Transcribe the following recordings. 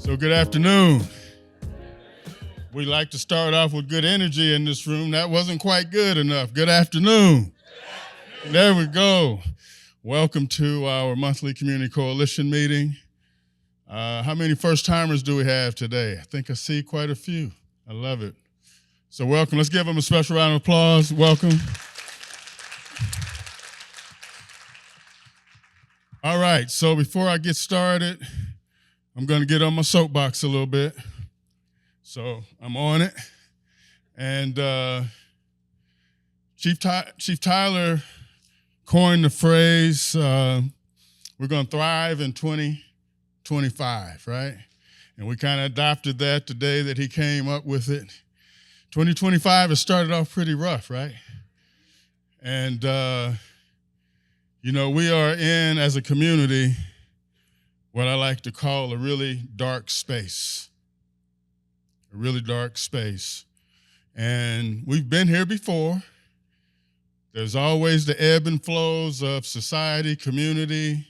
So good afternoon. We like to start off with good energy in this room. That wasn't quite good enough. Good afternoon. There we go. Welcome to our monthly Community Coalition meeting. How many first-timers do we have today? I think I see quite a few. I love it. So welcome. Let's give them a special round of applause. Welcome. All right, so before I get started, I'm going to get on my soapbox a little bit. So I'm on it. And Chief Tyler coined the phrase, we're going to thrive in 2025, right? And we kind of adopted that the day that he came up with it. 2025 has started off pretty rough, right? And, we are in, as a community, what I like to call a really dark space. A really dark space. And we've been here before. There's always the ebb and flows of society, community,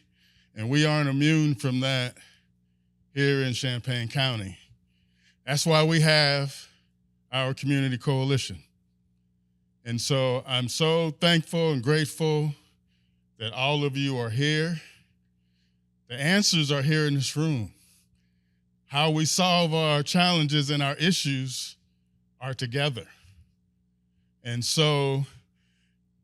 and we aren't immune from that here in Champaign County. That's why we have our community coalition. And so I'm so thankful and grateful that all of you are here. The answers are here in this room. How we solve our challenges and our issues are together. And so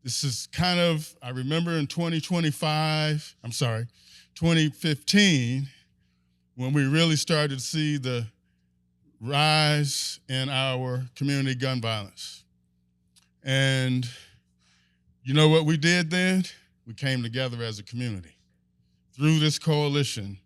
this is kind of, I remember in 2015, when we really started to see the rise in our community gun violence. And you know what we did then? We came together as a community through this coalition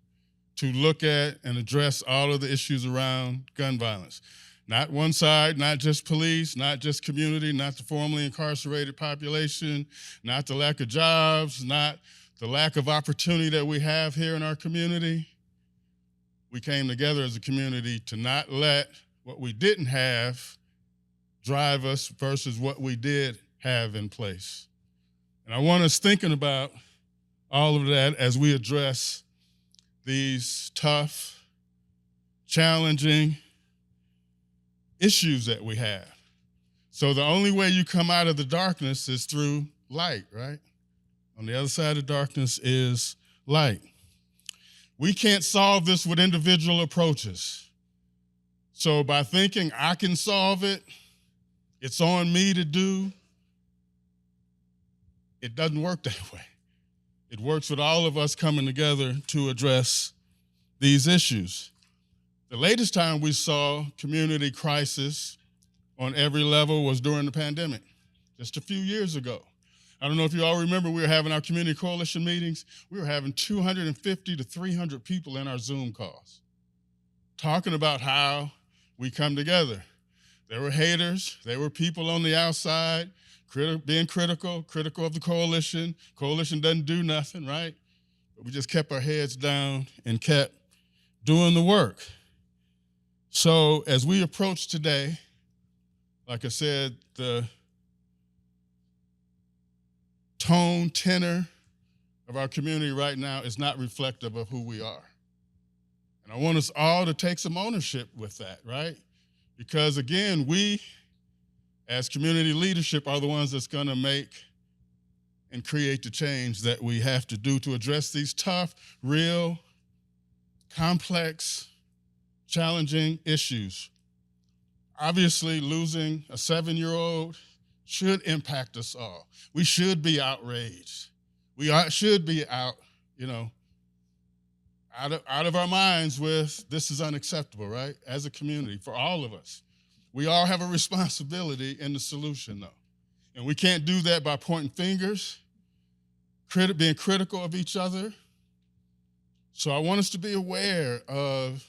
to look at and address all of the issues around gun violence. Not one side, not just police, not just community, not the formerly incarcerated population, not the lack of jobs, not the lack of opportunity that we have here in our community. We came together as a community to not let what we didn't have drive us versus what we did have in place. And I want us thinking about all of that as we address these tough, challenging issues that we have. So the only way you come out of the darkness is through light, right? On the other side of darkness is light. We can't solve this with individual approaches. So by thinking I can solve it, it's on me to do, it doesn't work that way. It works with all of us coming together to address these issues. The latest time we saw community crisis on every level was during the pandemic, just a few years ago. I don't know if you all remember, we were having our community coalition meetings. We were having 250 to 300 people in our Zoom calls, talking about how we come together. There were haters, there were people on the outside, being critical of the coalition. Coalition doesn't do nothing, right? But we just kept our heads down and kept doing the work. So as we approach today, like I said, the tone, tenor of our community right now is not reflective of who we are. And I want us all to take some ownership with that, right? Because again, we, as community leadership, are the ones that's gonna make and create the change that we have to do to address these tough, real, complex, challenging issues. Obviously, losing a 7-year-old should impact us all. We should be outraged. Should be out of our minds with this is unacceptable, right? As a community, for all of us. We all have a responsibility in the solution, though. And we can't do that by pointing fingers, being critical of each other. So I want us to be aware of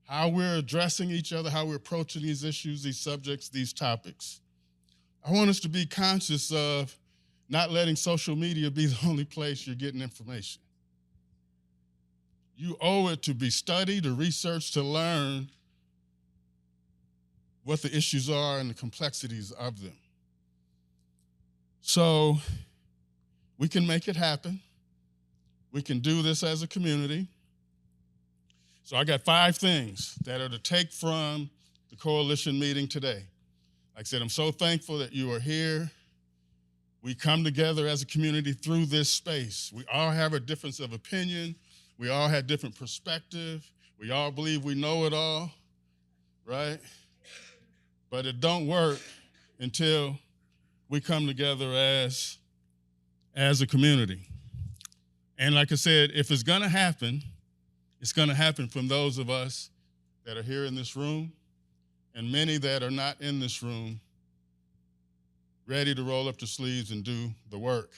how we're addressing each other, how we're approaching these issues, these subjects, these topics. I want us to be conscious of not letting social media be the only place you're getting information. You owe it to be studied, to research, to learn what the issues are and the complexities of them. So we can make it happen. We can do this as a community. So I got 5 things that are to take from the coalition meeting today. Like I said, I'm so thankful that you are here. We come together as a community through this space. We all have a difference of opinion. We all have different perspective. We all believe we know it all, right? But it don't work until we come together as a community. And like I said, if it's gonna happen, it's gonna happen from those of us that are here in this room and many that are not in this room, ready to roll up their sleeves and do the work.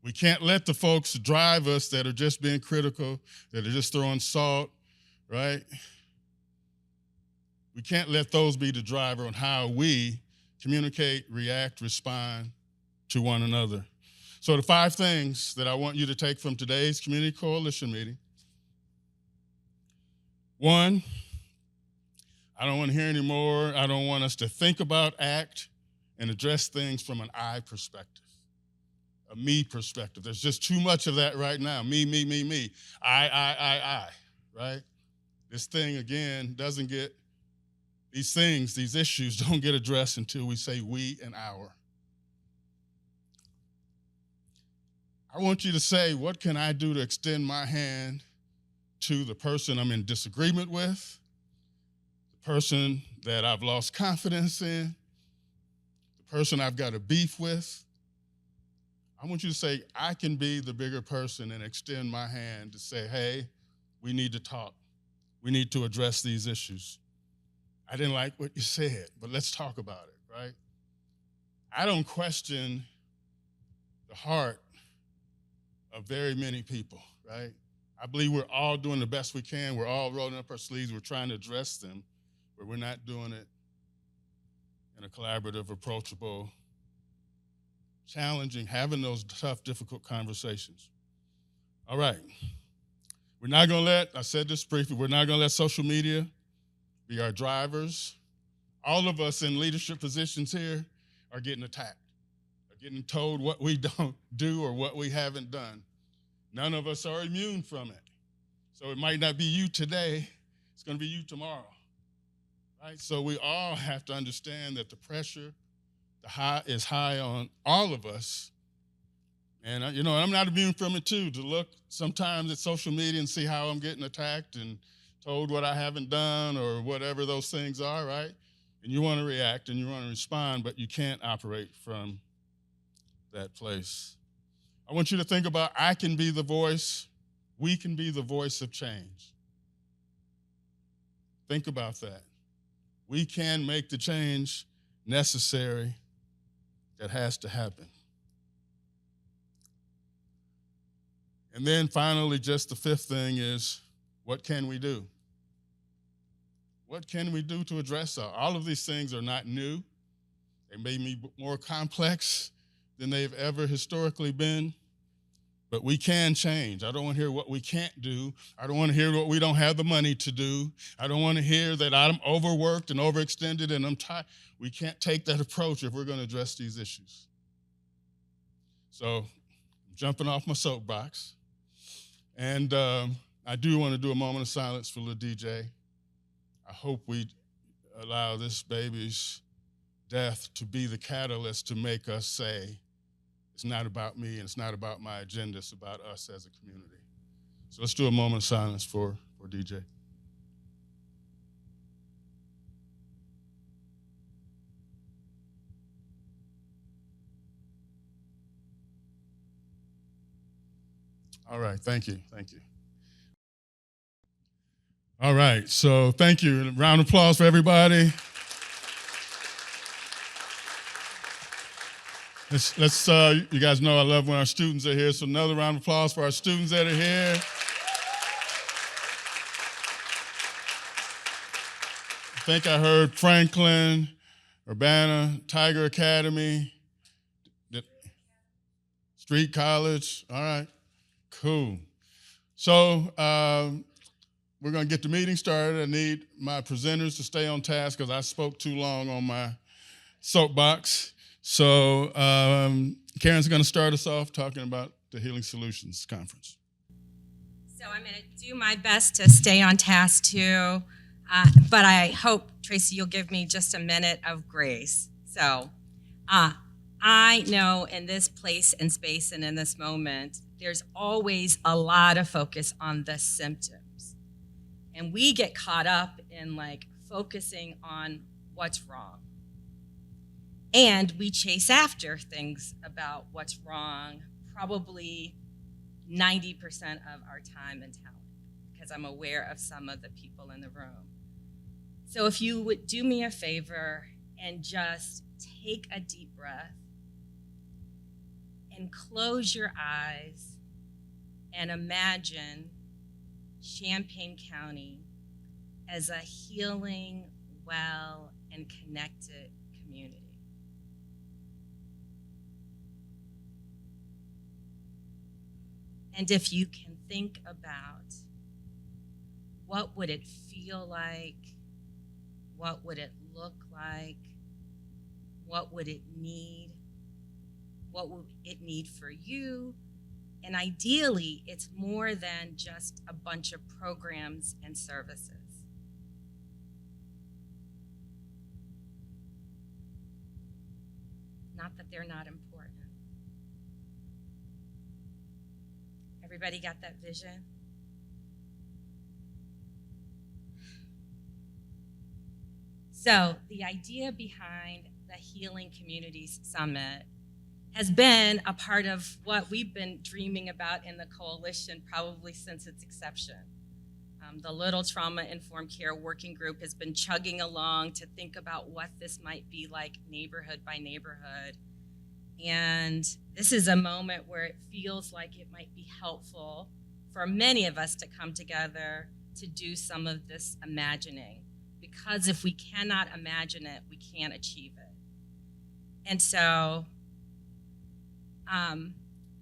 We can't let the folks drive us that are just being critical, that are just throwing salt, right? We can't let those be the driver on how we communicate, react, respond to one another. So the 5 things that I want you to take from today's Community Coalition meeting. 1, I don't want to hear anymore. I don't want us to think about, act, and address things from an I perspective, a me perspective. There's just too much of that right now. Me, me, me, me. I, right? This thing, again, doesn't get, these things, these issues don't get addressed until we say we and our. I want you to say, what can I do to extend my hand to the person I'm in disagreement with, the person that I've lost confidence in, the person I've got a beef with? I want you to say, I can be the bigger person and extend my hand to say, hey, we need to talk. We need to address these issues. I didn't like what you said, but let's talk about it, right? I don't question the heart of very many people, right? I believe we're all doing the best we can. We're all rolling up our sleeves. We're trying to address them, but we're not doing it in a collaborative, approachable, challenging, having those tough, difficult conversations. All right. We're not going to let, I said this briefly, we're not going to let social media be our drivers. All of us in leadership positions here are getting attacked, are getting told what we don't do or what we haven't done. None of us are immune from it. So it might not be you today, it's going to be you tomorrow, right? So we all have to understand that the pressure is high on all of us. And I'm not immune from it too, to look sometimes at social media and see how I'm getting attacked and told what I haven't done or whatever those things are, right? And you want to react and you want to respond, but you can't operate from that place. I want you to think about, I can be the voice, we can be the voice of change. Think about that. We can make the change necessary that has to happen. And then finally, just the 5th thing is, what can we do? What can we do to address that? All of these things are not new. They may be more complex than they've ever historically been, but we can change. I don't want to hear what we can't do. I don't want to hear what we don't have the money to do. I don't want to hear that I'm overworked and overextended and I'm tired. We can't take that approach if we're going to address these issues. So I'm jumping off my soapbox. And I do want to do a moment of silence for little DJ. I hope we allow this baby's death to be the catalyst to make us say, it's not about me and it's not about my agenda, it's about us as a community. So let's do a moment of silence for DJ. All right, thank you. All right, so thank you. A round of applause for everybody. Let's you guys know I love when our students are here, so another round of applause for our students that are here. I think I heard Franklin, Urbana, Tiger Academy, Street College. All right, cool. So we're going to get the meeting started. I need my presenters to stay on task because I spoke too long on my soapbox. So Karen's going to start us off talking about the Healing Solutions Conference. So I'm going to do my best to stay on task too, but I hope, Tracy, you'll give me just a minute of grace. So I know in this place and space and in this moment, there's always a lot of focus on the symptoms. And we get caught up in like focusing on what's wrong. And we chase after things about what's wrong, probably 90% of our time and talent, because I'm aware of some of the people in the room. So if you would do me a favor and just take a deep breath and close your eyes and imagine Champaign County as a healing, well, and connected community. And if you can think about what would it feel like, what would it look like, what would it need, what would it need for you, and ideally it's more than just a bunch of programs and services. Not that they're not important. Everybody got that vision? So the idea behind the Healing Communities Summit has been a part of what we've been dreaming about in the coalition probably since its inception. The Little Trauma Informed Care Working Group has been chugging along to think about what this might be like neighborhood by neighborhood. And this is a moment where it feels like it might be helpful for many of us to come together to do some of this imagining. Because if we cannot imagine it, we can't achieve it. And so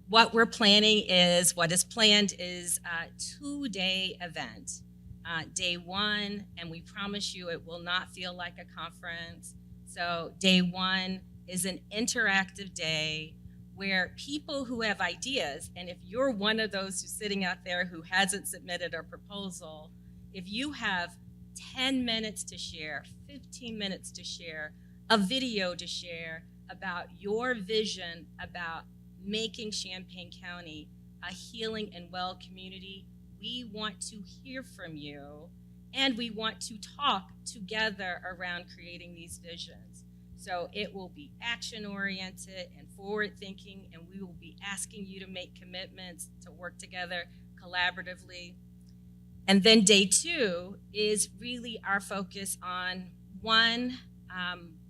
what is planned is a 2-day event. Day one, and we promise you it will not feel like a conference. So day one is an interactive day where people who have ideas, and if you're one of those who's sitting out there who hasn't submitted a proposal, if you have 10 minutes to share, 15 minutes to share, a video to share about your vision about making Champaign County a healing and well community, we want to hear from you, and we want to talk together around creating these visions. So it will be action-oriented and forward-thinking, and we will be asking you to make commitments to work together collaboratively. And then day two is really our focus on one,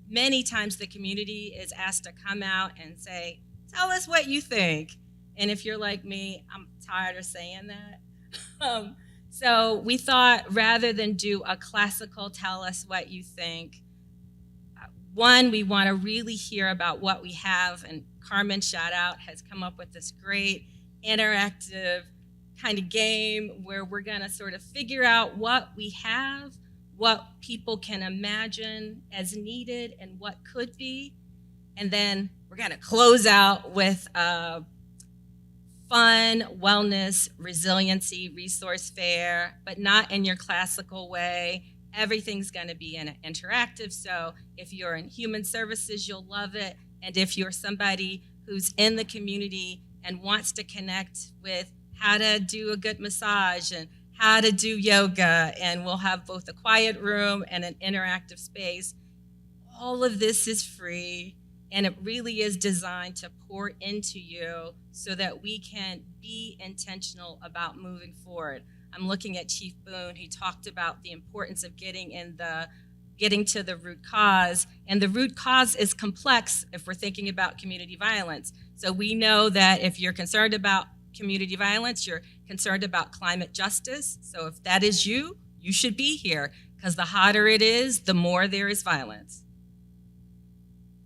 many times the community is asked to come out and say, tell us what you think. And if you're like me, I'm tired of saying that. So we thought rather than do a classical tell us what you think, one, we want to really hear about what we have, and Carmen, shout out, has come up with this great interactive kind of game where we're going to sort of figure out what we have, what people can imagine as needed, and what could be. And then we're going to close out with a fun, wellness, resiliency resource fair, but not in your classical way. Everything's going to be interactive. So if you're in human services, you'll love it. And if you're somebody who's in the community and wants to connect with how to do a good massage and how to do yoga, and we'll have both a quiet room and an interactive space, all of this is free. And it really is designed to pour into you so that we can be intentional about moving forward. I'm looking at Chief Boone. He talked about the importance of getting to the root cause. And the root cause is complex if we're thinking about community violence. So we know that if you're concerned about community violence, you're concerned about climate justice. So if that is you, you should be here, because the hotter it is, the more there is violence.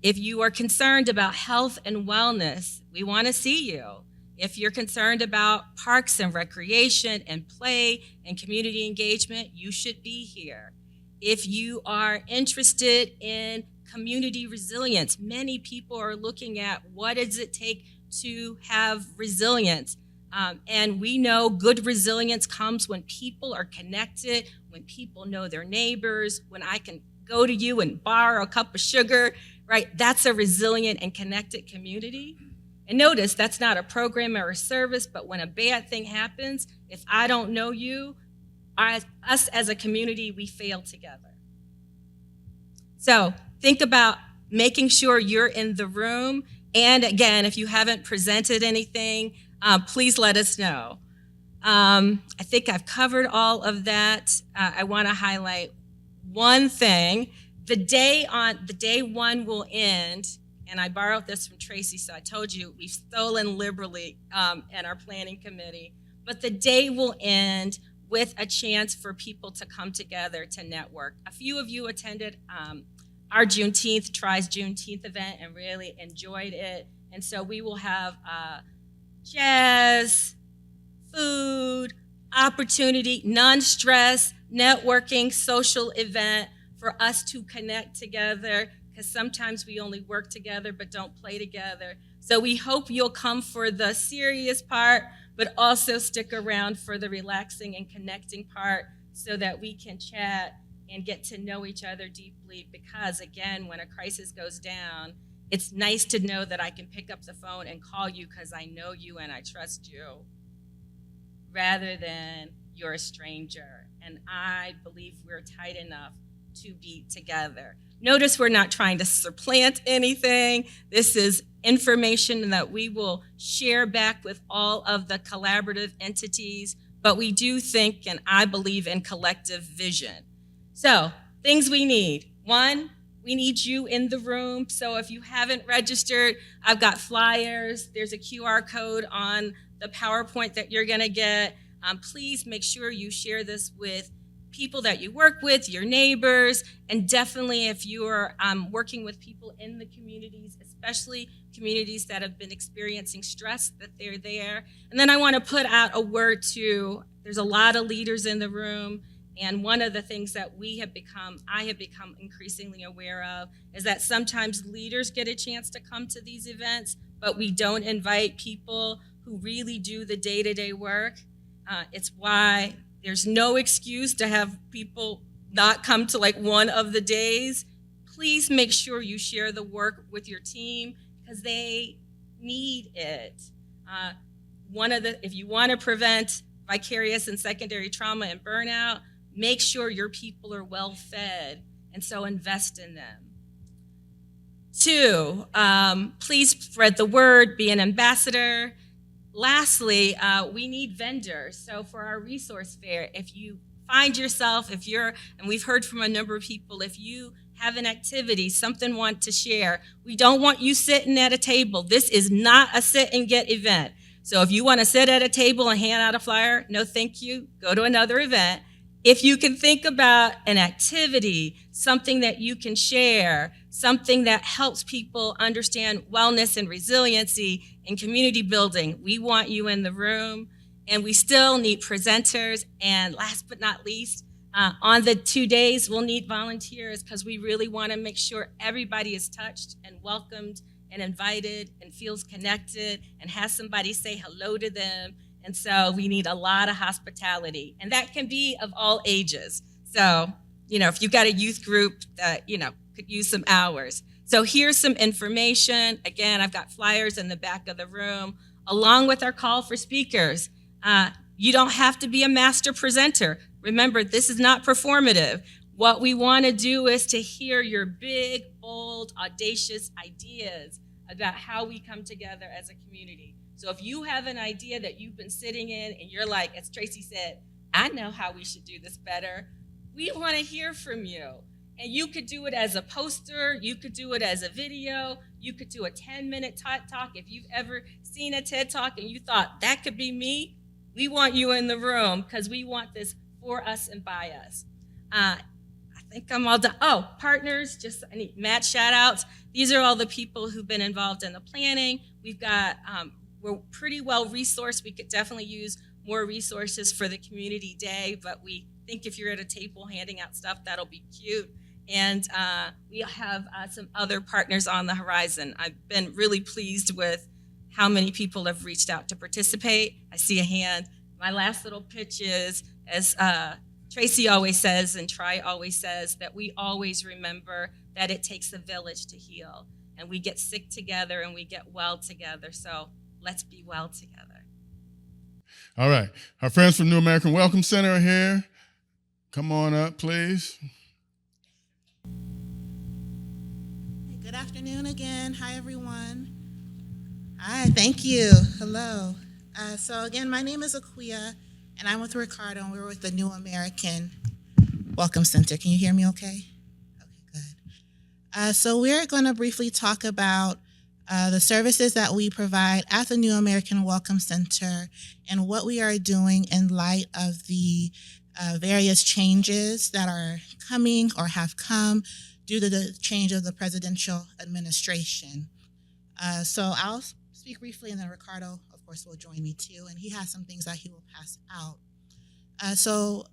If you are concerned about health and wellness, we want to see you. If you're concerned about parks and recreation and play and community engagement, you should be here. If you are interested in community resilience, many people are looking at what does it take to have resilience. And we know good resilience comes when people are connected, when people know their neighbors, when I can go to you and borrow a cup of sugar, right? That's a resilient and connected community. And notice that's not a program or a service, but when a bad thing happens, if I don't know you, us as a community, we fail together. So think about making sure you're in the room. And again, if you haven't presented anything, please let us know. I think I've covered all of that. I want to highlight one thing. The day one will end, and I borrowed this from Tracy, so I told you we've stolen liberally in our planning committee. But the day will end with a chance for people to come together to network. A few of you attended our Juneteenth, Tries Juneteenth event and really enjoyed it. And so we will have jazz, food, opportunity, non-stress, networking, social event for us to connect together, because sometimes we only work together but don't play together. So we hope you'll come for the serious part, but also stick around for the relaxing and connecting part so that we can chat and get to know each other deeply, because again, when a crisis goes down, it's nice to know that I can pick up the phone and call you because I know you and I trust you, rather than you're a stranger. And I believe we're tight enough to be together. Notice we're not trying to supplant anything. This is information that we will share back with all of the collaborative entities, but we do think, and I believe in collective vision. So, things we need. One, we need you in the room. So if you haven't registered, I've got flyers. There's a QR code on the PowerPoint that you're gonna get. Please make sure you share this with people that you work with, your neighbors, and definitely if you are working with people in the communities, especially communities that have been experiencing stress, that they're there. And then I wanna put out a word to, there's a lot of leaders in the room, and one of the things that I have become increasingly aware of is that sometimes leaders get a chance to come to these events, but we don't invite people who really do the day-to-day work. It's why there's no excuse to have people not come to like one of the days. Please make sure you share the work with your team because they need it. If you want to prevent vicarious and secondary trauma and burnout, make sure your people are well fed, and so invest in them. 2, please spread the word, be an ambassador. Lastly, we need vendors. So for our resource fair, if you find yourself, and we've heard from a number of people, if you have an activity, something want to share, we don't want you sitting at a table. This is not a sit and get event. So if you want to sit at a table and hand out a flyer, no thank you, go to another event. If you can think about an activity, something that you can share, something that helps people understand wellness and resiliency and community building, we want you in the room. And we still need presenters. And last but not least, on the 2 days, we'll need volunteers because we really want to make sure everybody is touched and welcomed and invited and feels connected and has somebody say hello to them. And so we need a lot of hospitality, and that can be of all ages. So, if you've got a youth group that, could use some hours. So here's some information. Again, I've got flyers in the back of the room, along with our call for speakers. You don't have to be a master presenter. Remember, this is not performative. What we want to do is to hear your big, bold, audacious ideas about how we come together as a community. So if you have an idea that you've been sitting in and you're like, as Tracy said, I know how we should do this better, we want to hear from you. And you could do it as a poster, you could do it as a video, you could do a 10-minute TED Talk. If you've ever seen a TED Talk and you thought, that could be me, we want you in the room because we want this for us and by us. I think I'm all done. Oh, partners, I need Matt shout outs. These are all the people who've been involved in the planning. We're pretty well resourced. We could definitely use more resources for the community day, but we think if you're at a table handing out stuff, that'll be cute. And we have some other partners on the horizon. I've been really pleased with how many people have reached out to participate. I see a hand. My last little pitch is, as Tracy always says and Tri always says, that we always remember that it takes a village to heal. And we get sick together and we get well together. So let's be well together. All right. Our friends from New American Welcome Center are here. Come on up, please. Good afternoon again. Hi, everyone. Hi, thank you. Hello. So again, my name is Aquia, and I'm with Ricardo, and we're with the New American Welcome Center. Can you hear me okay? Okay, good. So we're going to briefly talk about the services that we provide at the New American Welcome Center and what we are doing in light of the various changes that are coming or have come due to the change of the presidential administration. So I'll speak briefly, and then Ricardo, of course, will join me too, and he has some things that he will pass out. So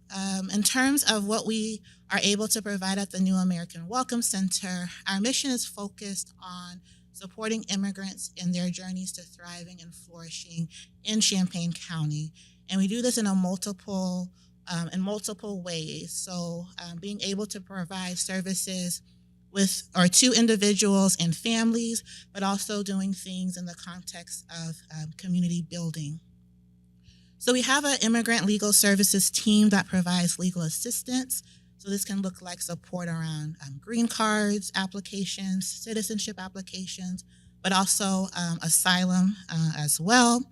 in terms of what we are able to provide at the New American Welcome Center, our mission is focused on supporting immigrants in their journeys to thriving and flourishing in Champaign County. And we do this in multiple ways. So being able to provide services to individuals and families, but also doing things in the context of community building. So we have an immigrant legal services team that provides legal assistance. So this can look like support around green cards applications, citizenship applications, but also asylum as well.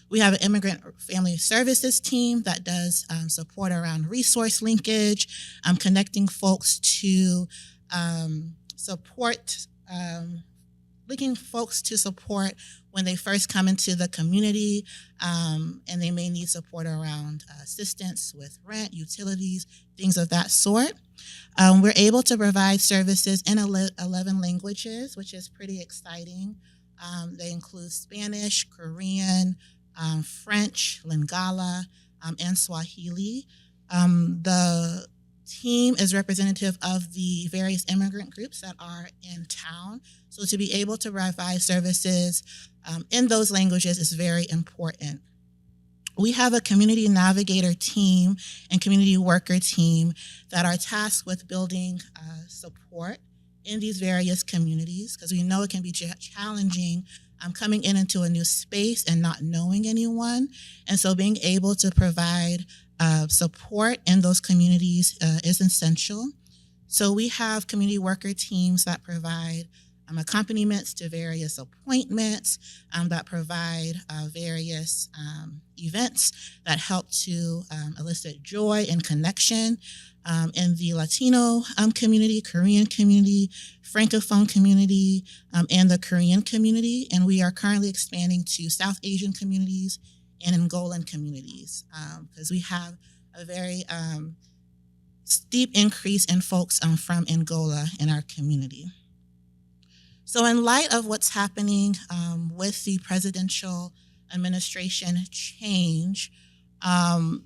We have an immigrant family services team that does support around resource linkage, connecting folks to support, linking folks to support when they first come into the community, and they may need support around assistance with rent, utilities, things of that sort. We're able to provide services in 11 languages, which is pretty exciting. They include Spanish, Korean, French, Lingala, and Swahili. The team is representative of the various immigrant groups that are in town. So to be able to provide services in those languages is very important. We have a community navigator team and community worker team that are tasked with building support in these various communities, because we know it can be challenging coming into a new space and not knowing anyone. And so being able to provide support in those communities is essential. So we have community worker teams that provide accompaniments to various appointments, that provide various events that help to elicit joy and connection in the Latino community, Korean community, Francophone community, and the Korean community. And we are currently expanding to South Asian communities and Angolan communities, because we have a very steep increase in folks from Angola in our community. So in light of what's happening with the presidential administration change,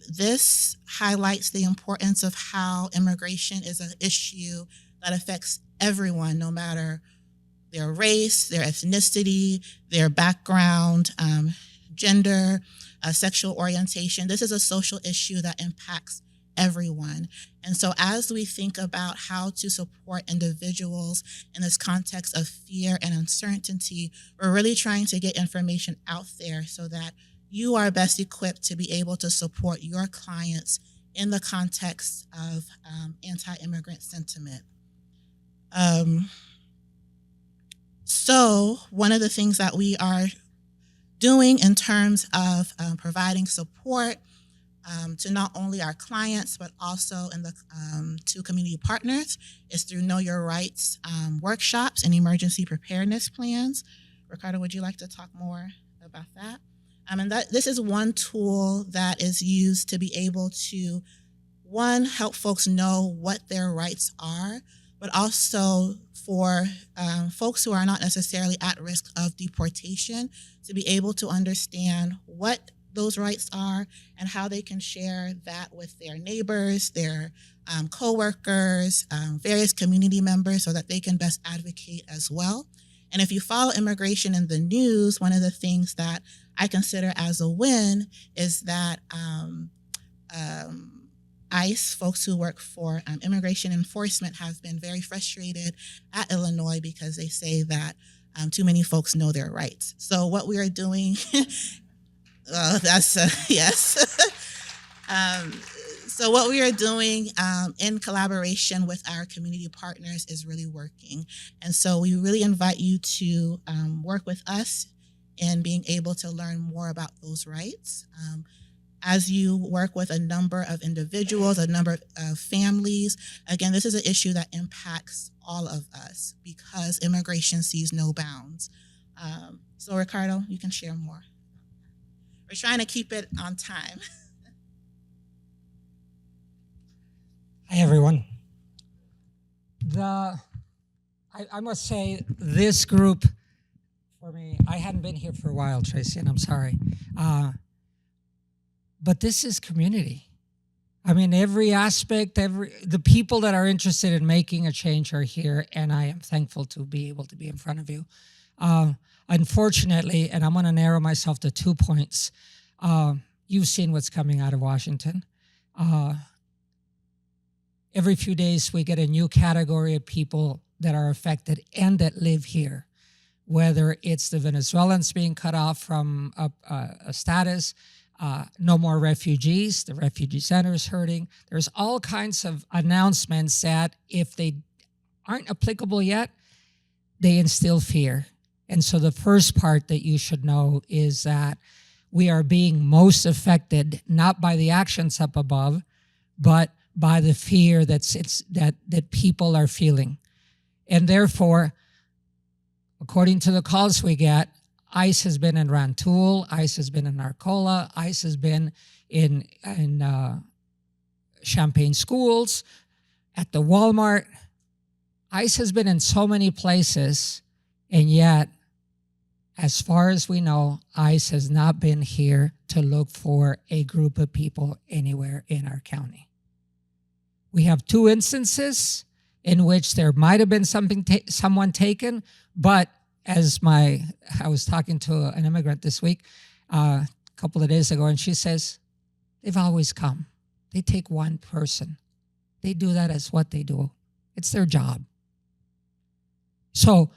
this highlights the importance of how immigration is an issue that affects everyone, no matter their race, their ethnicity, their background, gender, sexual orientation. This is a social issue that impacts everyone. And so as we think about how to support individuals in this context of fear and uncertainty, we're really trying to get information out there so that you are best equipped to be able to support your clients in the context of anti-immigrant sentiment. So one of the things that we are doing in terms of providing support to not only our clients, but also in the to community partners is through Know Your Rights workshops and emergency preparedness plans. Ricardo, would you like to talk more about that? And this is one tool that is used to be able to, one, help folks know what their rights are, but also for folks who are not necessarily at risk of deportation to be able to understand what those rights are and how they can share that with their neighbors, their coworkers, various community members, so that they can best advocate as well. And if you follow immigration in the news, one of the things that I consider as a win is that ICE, folks who work for immigration enforcement, have been very frustrated at Illinois because they say that too many folks know their rights. So what we are doing, yes. So what we are doing in collaboration with our community partners is really working. And so we really invite you to work with us in being able to learn more about those rights. As you work with a number of individuals, a number of families, again, this is an issue that impacts all of us because immigration sees no bounds. So Ricardo, you can share more. We're trying to keep it on time. Hi, everyone. I must say, this group, for me, I hadn't been here for a while, Tracy, and I'm sorry. But this is community. I mean, every aspect, the people that are interested in making a change are here, and I am thankful to be able to be in front of you. Unfortunately, and I'm going to narrow myself to 2 points, you've seen what's coming out of Washington. Every few days, we get a new category of people that are affected and that live here, whether it's the Venezuelans being cut off from a status, no more refugees, the refugee center is hurting. There's all kinds of announcements that if they aren't applicable yet, they instill fear. And so the first part that you should know is that we are being most affected, not by the actions up above, but by the fear that people are feeling. And therefore, according to the calls we get, ICE has been in Rantoul, ICE has been in Arcola, ICE has been in Champaign schools, at the Walmart. ICE has been in so many places, and yet, as far as we know, ICE has not been here to look for a group of people anywhere in our county. We have 2 instances in which there might have been someone taken, but as I was talking to an immigrant this week, a couple of days ago, and she says, they've always come. They take one person. They do that as what they do. It's their job. So,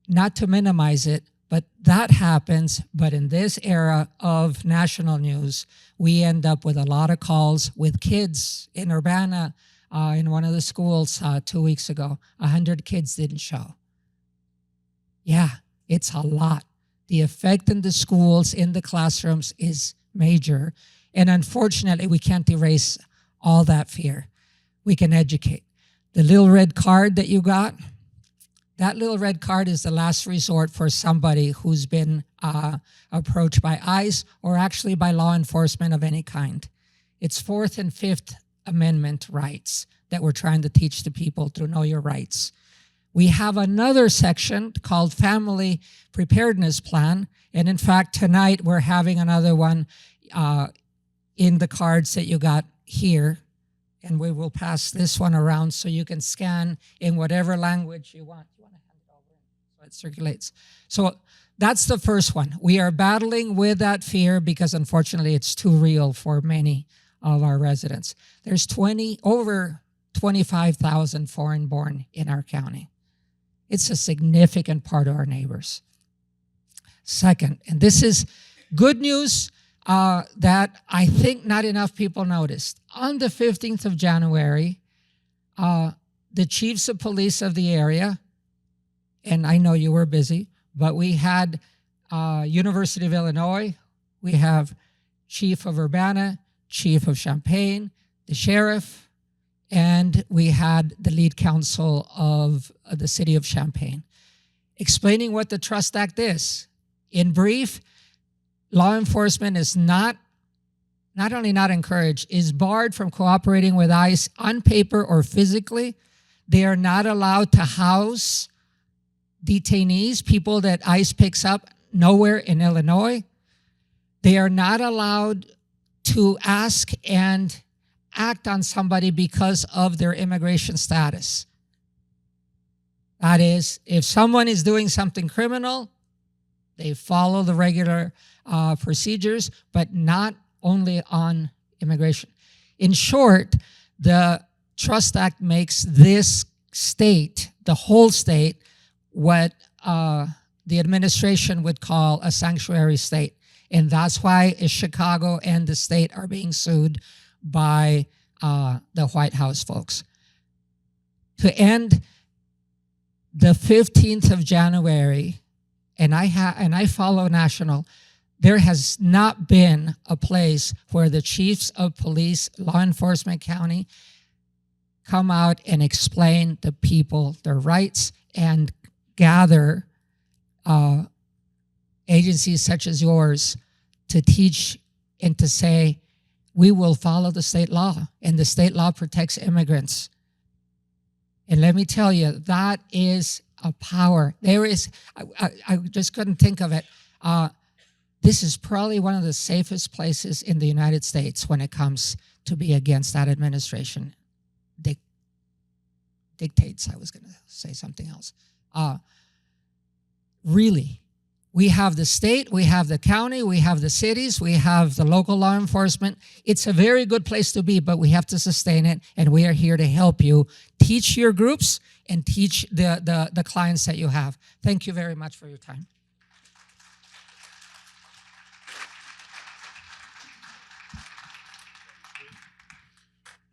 not to minimize it, but that happens. But in this era of national news, we end up with a lot of calls with kids in Urbana. In one of the schools 2 weeks ago, 100 kids didn't show. Yeah, it's a lot. The effect in the schools, in the classrooms is major. And unfortunately, we can't erase all that fear. We can educate. The little red card that you got, that little red card is the last resort for somebody who's been approached by ICE or actually by law enforcement of any kind. It's 4th and 5th Amendment rights that we're trying to teach the people through Know Your Rights. We have another section called Family Preparedness Plan, and in fact, tonight we're having another one in the cards that you got here, and we will pass this one around so you can scan in whatever language you want. You want to hand it over so it circulates. So that's the first one. We are battling with that fear because unfortunately it's too real for many of our residents. There's over 25,000 foreign-born in our county. It's a significant part of our neighbors. Second, and this is good news that I think not enough people noticed. On the 15th of January, the chiefs of police of the area, and I know you were busy, but we had University of Illinois, we have Chief of Urbana, Chief of Champaign, the sheriff, and we had the lead counsel of the city of Champaign explaining what the Trust Act is. In brief, law enforcement is not only not encouraged, is barred from cooperating with ICE on paper or physically. They are not allowed to house detainees, people that ICE picks up nowhere in Illinois. They are not allowed to ask and act on somebody because of their immigration status. That is, if someone is doing something criminal, they follow the regular procedures, but not only on immigration. In short, the Trust Act makes this state, the whole state, what the administration would call a sanctuary state. And that's why Chicago and the state are being sued by the White House folks. To end the 15th of January, and I follow national, there has not been a place where the chiefs of police, law enforcement county, come out and explain to people their rights and gather agencies such as yours to teach and to say, we will follow the state law, and the state law protects immigrants. And let me tell you, that is a power. There is, I just couldn't think of it. This is probably one of the safest places in the United States when it comes to be against that administration. Dictates, I was going to say something else. Really, we have the state, we have the county, we have the cities, we have the local law enforcement. It's a very good place to be, but we have to sustain it, and we are here to help you teach your groups and teach the clients that you have. Thank you very much for your time.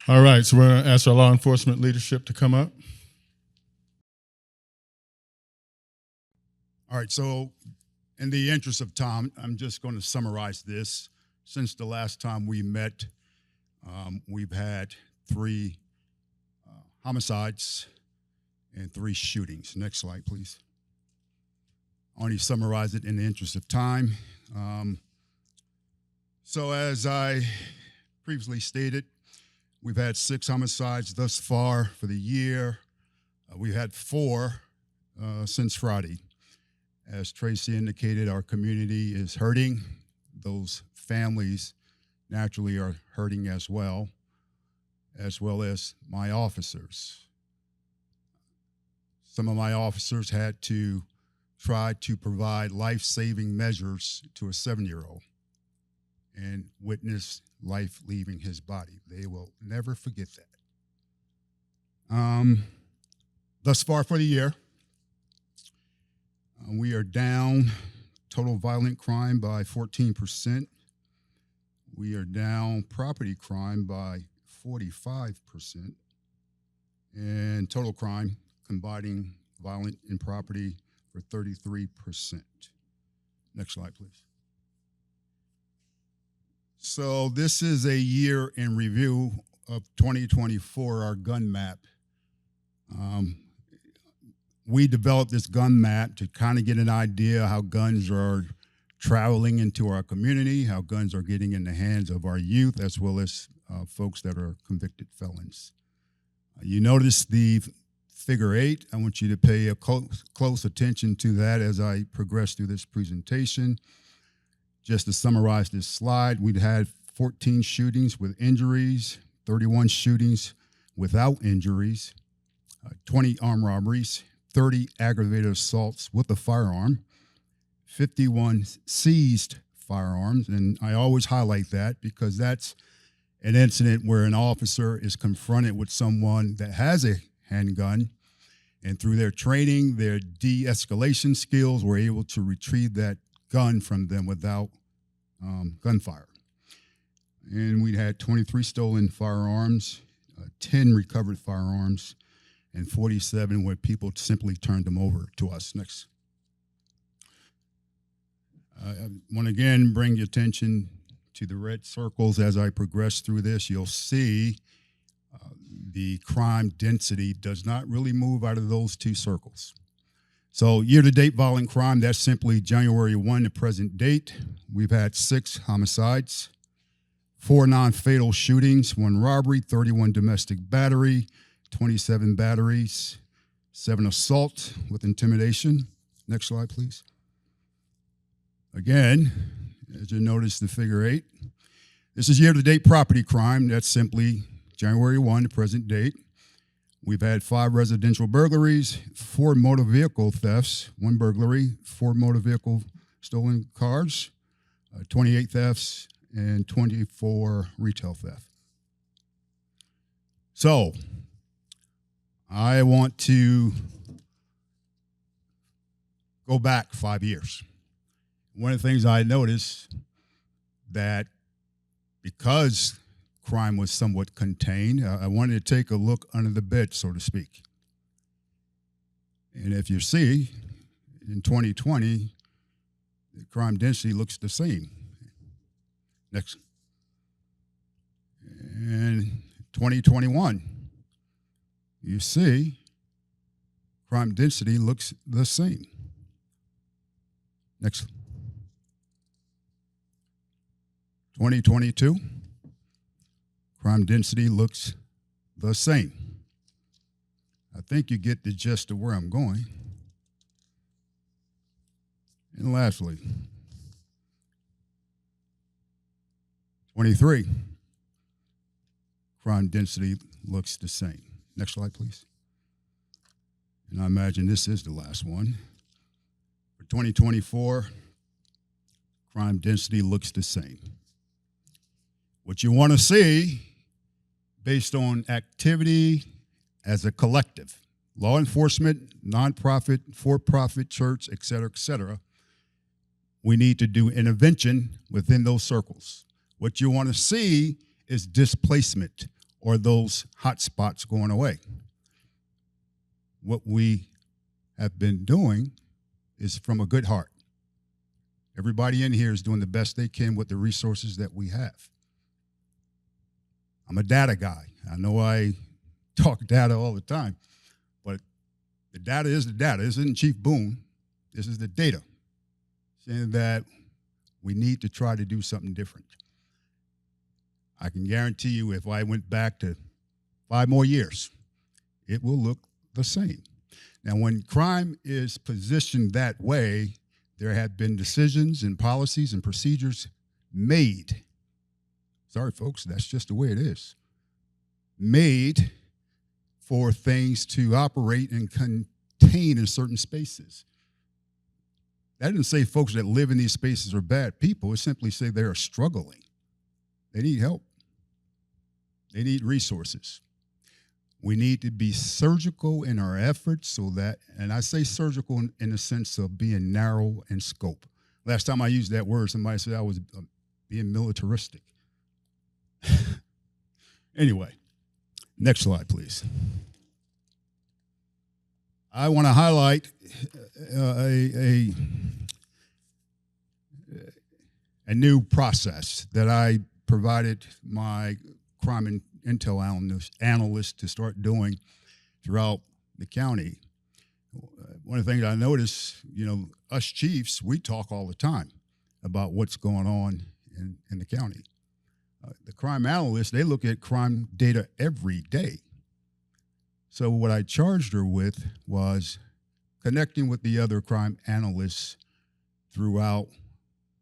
All right, so we're going to ask our law enforcement leadership to come up. All right, so in the interest of time, I'm just going to summarize this. Since the last time we met, we've had 3 homicides and 3 shootings. Next slide, please. I only summarize it in the interest of time. So as I previously stated, we've had 6 homicides thus far for the year. We've had 4 since Friday. As Tracy indicated, our community is hurting. Those families naturally are hurting as well as my officers. Some of my officers had to try to provide life-saving measures to a 7-year-old and witness life leaving his body. They will never forget that. Thus far for the year, we are down total violent crime by 14%. We are down property crime by 45%. And total crime, combining violent and property, for 33%. Next slide, please. So this is a year in review of 2024, our gun map. We developed this gun map to kind of get an idea how guns are traveling into our community, how guns are getting in the hands of our youth, as well as folks that are convicted felons. You notice the figure 8. I want you to pay a close attention to that as I progress through this presentation. Just to summarize this slide, we've had 14 shootings with injuries, 31 shootings without injuries, 20 armed robberies, 30 aggravated assaults with a firearm, 51 seized firearms, and I always highlight that because that's an incident where an officer is confronted with someone that has a handgun, and through their training, their de-escalation skills, were able to retrieve that gun from them without gunfire. And we had 23 stolen firearms, 10 recovered firearms, and 47 where people simply turned them over to us. Next. I want to again bring your attention to the red circles as I progress through this. You'll see the crime density does not really move out of those 2 circles. So year-to-date violent crime, that's simply January 1 to present date. We've had 6 homicides, 4 non-fatal shootings, 1 robbery, 31 domestic battery, 27 batteries, 7 assault with intimidation. Next slide, please. Again, as you notice the figure 8, this is year-to-date property crime. That's simply January 1 to present date. We've had 5 residential burglaries, 4 motor vehicle thefts, 1 burglary, 4 motor vehicle stolen cars, 28 thefts, and 24 retail theft. So I want to go back 5 years. One of the things I noticed that because crime was somewhat contained, I wanted to take a look under the bed, so to speak. And if you see, in 2020, the crime density looks the same. Next. And 2021, you see, crime density looks the same. Next. 2022, crime density looks the same. I think you get the gist of where I'm going. And lastly, 23, crime density looks the same. Next slide, please. And I imagine this is the last one. For 2024, crime density looks the same. What you want to see, based on activity as a collective, law enforcement, nonprofit, for-profit, church, et cetera, we need to do intervention within those circles. What you want to see is displacement or those hot spots going away. What we have been doing is from a good heart. Everybody in here is doing the best they can with the resources that we have. I'm a data guy. I know I talk data all the time, but the data is the data. This isn't Chief Boone. This is the data, saying that we need to try to do something different. I can guarantee you if I went back to 5 more years, it will look the same. Now, when crime is positioned that way, there have been decisions and policies and procedures made. Sorry, folks, that's just the way it is. Made for things to operate and contain in certain spaces. That didn't say folks that live in these spaces are bad people. It simply say they are struggling. They need help. They need resources. We need to be surgical in our efforts so that, and I say surgical in the sense of being narrow in scope. Last time I used that word, somebody said I was being militaristic. Anyway, next slide, please. I want to highlight a new process that I provided my crime and intel analysts to start doing throughout the county. One of the things I noticed, us chiefs, we talk all the time about what's going on in the county. The crime analysts, they look at crime data every day. So what I charged her with was connecting with the other crime analysts throughout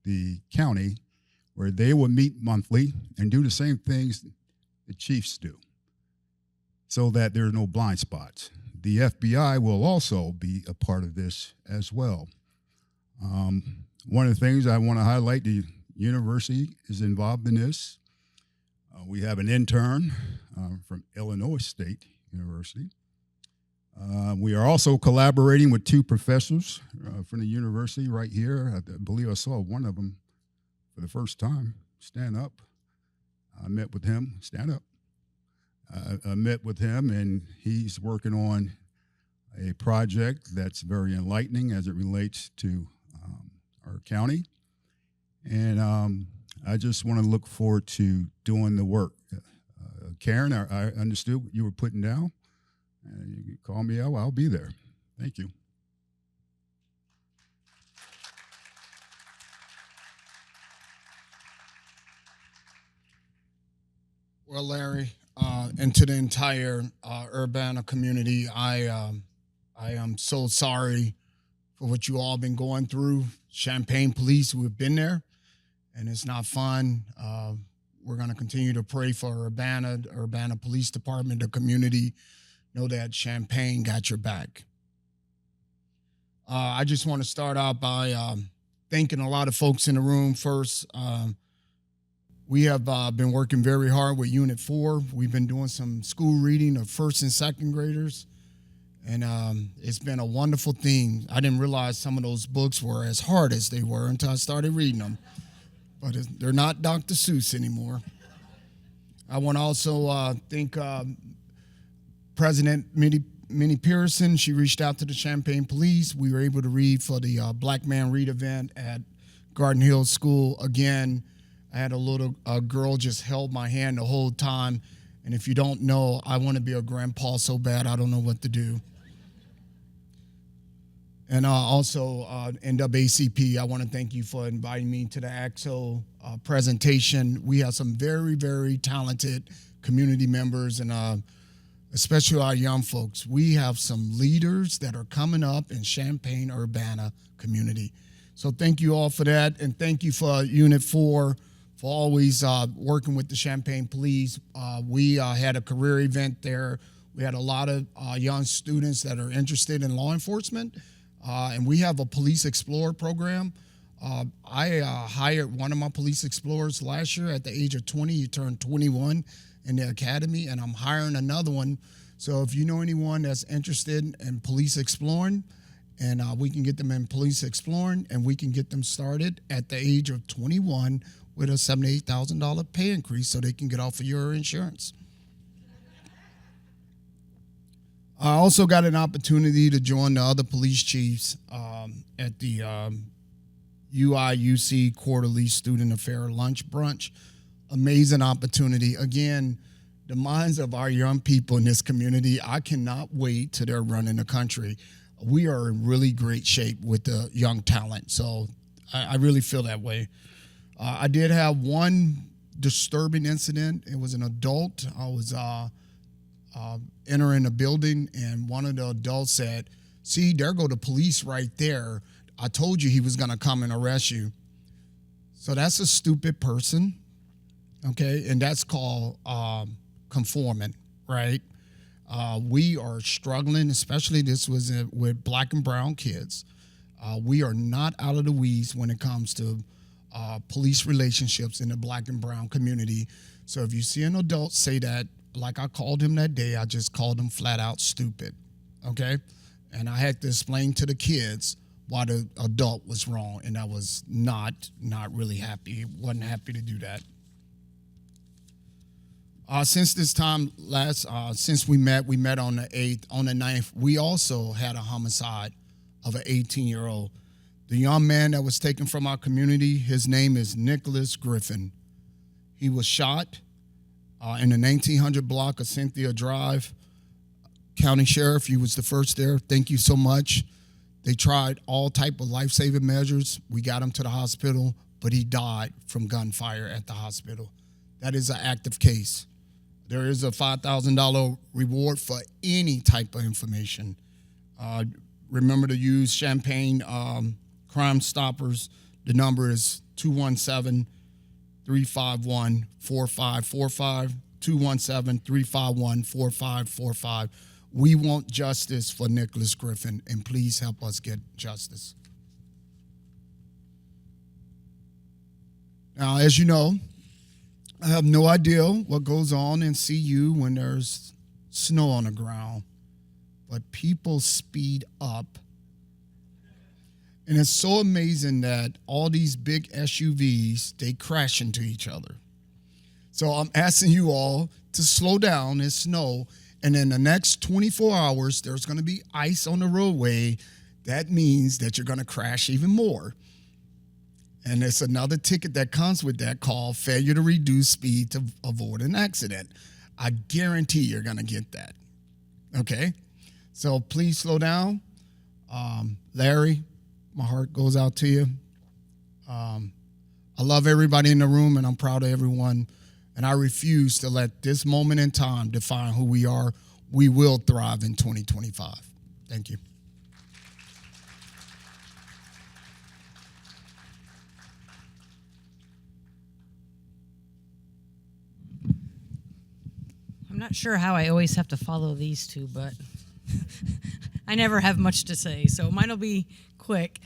the county, where they would meet monthly and do the same things the chiefs do, so that there are no blind spots. The FBI will also be a part of this as well. One of the things I want to highlight, the university is involved in this. We have an intern from Illinois State University. We are also collaborating with 2 professors from the university right here. I believe I saw one of them for the first time. Stand up. I met with him. Stand up. I met with him, and he's working on a project that's very enlightening as it relates to our county. And I just want to look forward to doing the work. Karen, I understood what you were putting down. You can call me out. I'll be there. Thank you. Well, Larry, and to the entire Urbana community, I am so sorry for what you all been going through. Champaign police, we've been there, and it's not fun. We're going to continue to pray for Urbana Police Department, the community, know that Champaign got your back. I just want to start out by thanking a lot of folks in the room. First, we have been working very hard with Unit 4. We've been doing some school reading of first and second graders, and it's been a wonderful thing. I didn't realize some of those books were as hard as they were until I started reading them, but they're not Dr. Seuss anymore. I want to also thank President Minnie Pearson. She reached out to the Champaign Police. We were able to read for the Black Man Read event at Garden Hill School. Again, I had a girl just held my hand the whole time. And if you don't know, I want to be a grandpa so bad I don't know what to do. And also, NAACP, I want to thank you for inviting me to the AXO presentation. We have some very, very talented community members, and especially our young folks. We have some leaders that are coming up in Champaign-Urbana community. So thank you all for that, and thank you for Unit 4 for always working with the Champaign Police. We had a career event there. We had a lot of young students that are interested in law enforcement. And we have a Police Explorer program. I hired one of my Police Explorers last year at the age of 20. He turned 21 in the academy, and I'm hiring another one. So if you know anyone that's interested in police exploring, and we can get them in police exploring, and we can get them started at the age of 21 with a $78,000 pay increase so they can get off of your insurance. I also got an opportunity to join the other police chiefs at the UIUC Quarterly Student Affair Lunch Brunch. Amazing opportunity. Again, the minds of our young people in this community, I cannot wait till they're running the country. We are in really great shape with the young talent, so I really feel that way. I did have one disturbing incident. It was an adult. I was entering a building, and one of the adults said, "See, there go the police right there. I told you he was going to come and arrest you." So that's a stupid person, okay? And that's called conforming, right? We are struggling, especially this was with Black and brown kids. We are not out of the weeds when it comes to police relationships in the Black and brown community. So if you see an adult say that, like I called him that day, I just called him flat out stupid, okay? And I had to explain to the kids why the adult was wrong, and I was not really happy. Wasn't happy to do that. Since this time since we met on the 8th. On the 9th, we also had a homicide of an 18-year-old. The young man that was taken from our community, his name is Nicholas Griffin. He was shot in the 1900 block of Cynthia Drive. County Sheriff, you was the first there. Thank you so much. They tried all type of life-saving measures. We got him to the hospital, but he died from gunfire at the hospital. That is an active case. There is a $5,000 reward for any type of information. Remember to use Champaign Crime Stoppers. The number is 217-351-4545, 217-351-4545. We want justice for Nicholas Griffin, and please help us get justice. Now, as you know, I have no idea what goes on in CU when there's snow on the ground, but people speed up. And it's so amazing that all these big SUVs, they crash into each other. So I'm asking you all to slow down. It's snow. And in the next 24 hours, there's going to be ice on the roadway. That means that you're going to crash even more. And it's another ticket that comes with that called failure to reduce speed to avoid an accident. I guarantee you're going to get that. Okay? So please slow down. Larry, my heart goes out to you. I love everybody in the room, and I'm proud of everyone. And I refuse to let this moment in time define who we are. We will thrive in 2025. Thank you. I'm not sure how I always have to follow these two, but I never have much to say, so mine will be quick.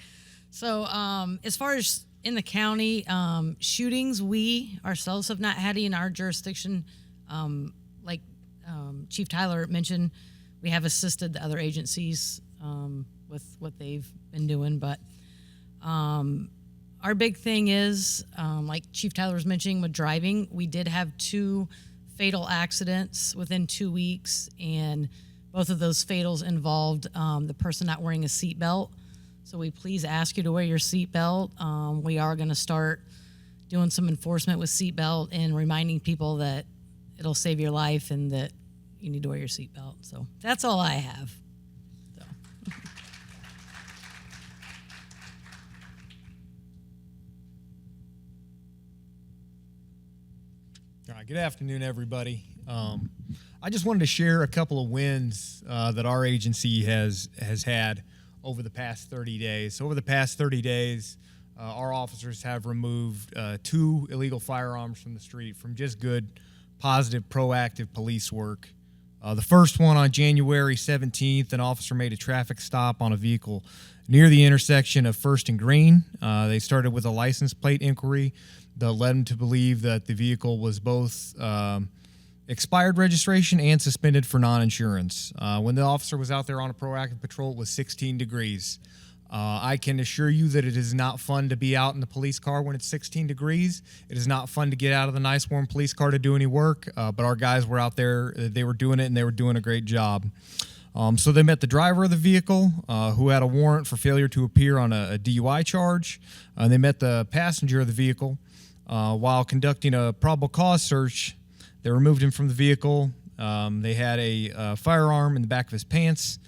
So as far as in the county, shootings, we ourselves have not had any in our jurisdiction. Like Chief Tyler mentioned, we have assisted the other agencies with what they've been doing, but our big thing is, like Chief Tyler was mentioning with driving, we did have 2 fatal accidents within 2 weeks, and both of those fatals involved the person not wearing a seatbelt. So we please ask you to wear your seatbelt. We are going to start doing some enforcement with seatbelt and reminding people that it'll save your life and that you need to wear your seatbelt. So that's all I have. So. All right, good afternoon, everybody. I just wanted to share a couple of wins that our agency has had over the past 30 days. So over the past 30 days, our officers have removed 2 illegal firearms from the street from just good, positive, proactive police work. The first one on January 17th, an officer made a traffic stop on a vehicle near the intersection of First and Green. They started with a license plate inquiry that led them to believe that the vehicle was both expired registration and suspended for non-insurance. When the officer was out there on a proactive patrol, it was 16 degrees. I can assure you that it is not fun to be out in the police car when it's 16 degrees. It is not fun to get out of the nice warm police car to do any work, but our guys were out there, they were doing it, and they were doing a great job. So they met the driver of the vehicle, who had a warrant for failure to appear on a DUI charge. They met the passenger of the vehicle. While conducting a probable cause search, they removed him from the vehicle. They had a firearm in the back of his pants.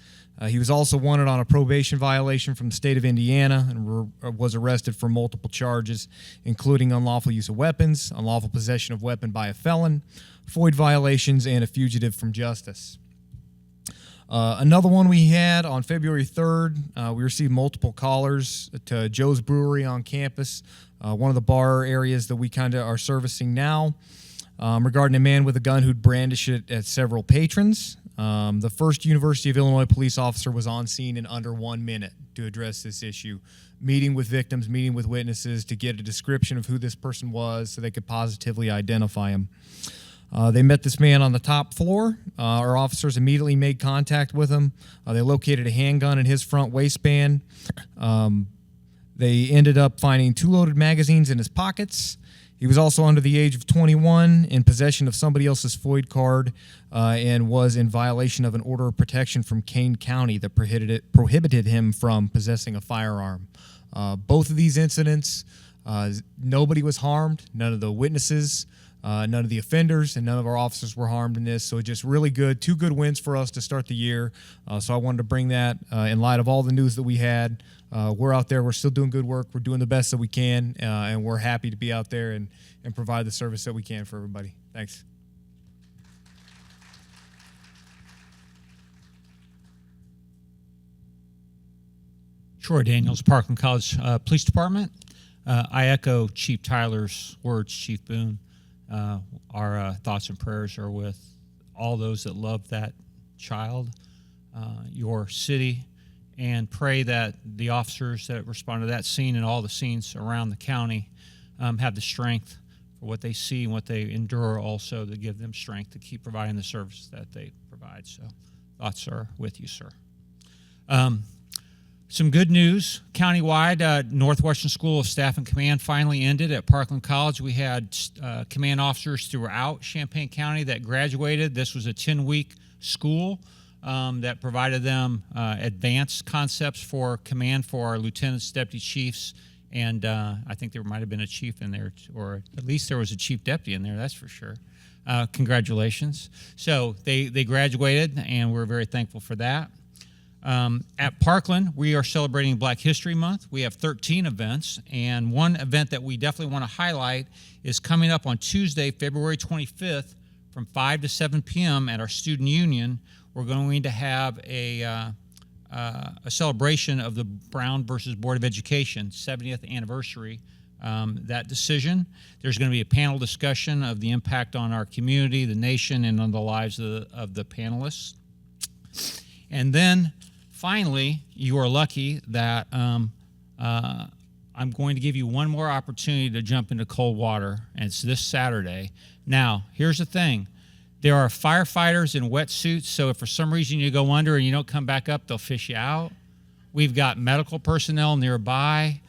He was also wanted on a probation violation from the state of Indiana and was arrested for multiple charges, including unlawful use of weapons, unlawful possession of weapon by a felon, FOID violations, and a fugitive from justice. Another one we had on February 3rd, we received multiple callers to Joe's Brewery on campus, one of the bar areas that we kind of are servicing now, regarding a man with a gun who'd brandished it at several patrons. The first University of Illinois police officer was on scene in under 1 minute to address this issue, meeting with victims, meeting with witnesses to get a description of who this person was so they could positively identify him. They met this man on the top floor. Our officers immediately made contact with him. They located a handgun in his front waistband. They ended up finding 2 loaded magazines in his pockets. He was also under the age of 21, in possession of somebody else's FOID card, and was in violation of an order of protection from Kane County that prohibited him from possessing a firearm. Both of these incidents, nobody was harmed, none of the witnesses, none of the offenders, and none of our officers were harmed in this. So just really good, 2 good wins for us to start the year. So I wanted to bring that in light of all the news that we had. We're out there, we're still doing good work, we're doing the best that we can, and we're happy to be out there and provide the service that we can for everybody. Thanks. Troy Daniels, Parkland College Police Department. I echo Chief Tyler's words, Chief Boone. Our thoughts and prayers are with all those that love that child, your city, and pray that the officers that respond to that scene and all the scenes around the county have the strength for what they see and what they endure, also to give them strength to keep providing the service that they provide. So thoughts are with you, sir. Some good news, countywide, Northwestern School of Staff and Command finally ended at Parkland College. We had command officers throughout Champaign County that graduated. This was a 10-week school that provided them advanced concepts for command for our lieutenants, deputy chiefs, and I think there might have been a chief in there, or at least there was a chief deputy in there, that's for sure. Congratulations. So they graduated, and we're very thankful for that. At Parkland, we are celebrating Black History Month. We have 13 events, and one event that we definitely want to highlight is coming up on Tuesday, February 25th from 5 to 7 p.m. at our Student Union. We're going to have a celebration of the Brown versus Board of Education 70th anniversary. that decision. There's going to be a panel discussion of the impact on our community, the nation, and on the lives of the panelists. And then finally, you are lucky that I'm going to give you one more opportunity to jump into cold water, and it's this Saturday. Now, here's the thing. There are firefighters in wetsuits, so if for some reason you go under and you don't come back up, they'll fish you out. We've got medical personnel nearby,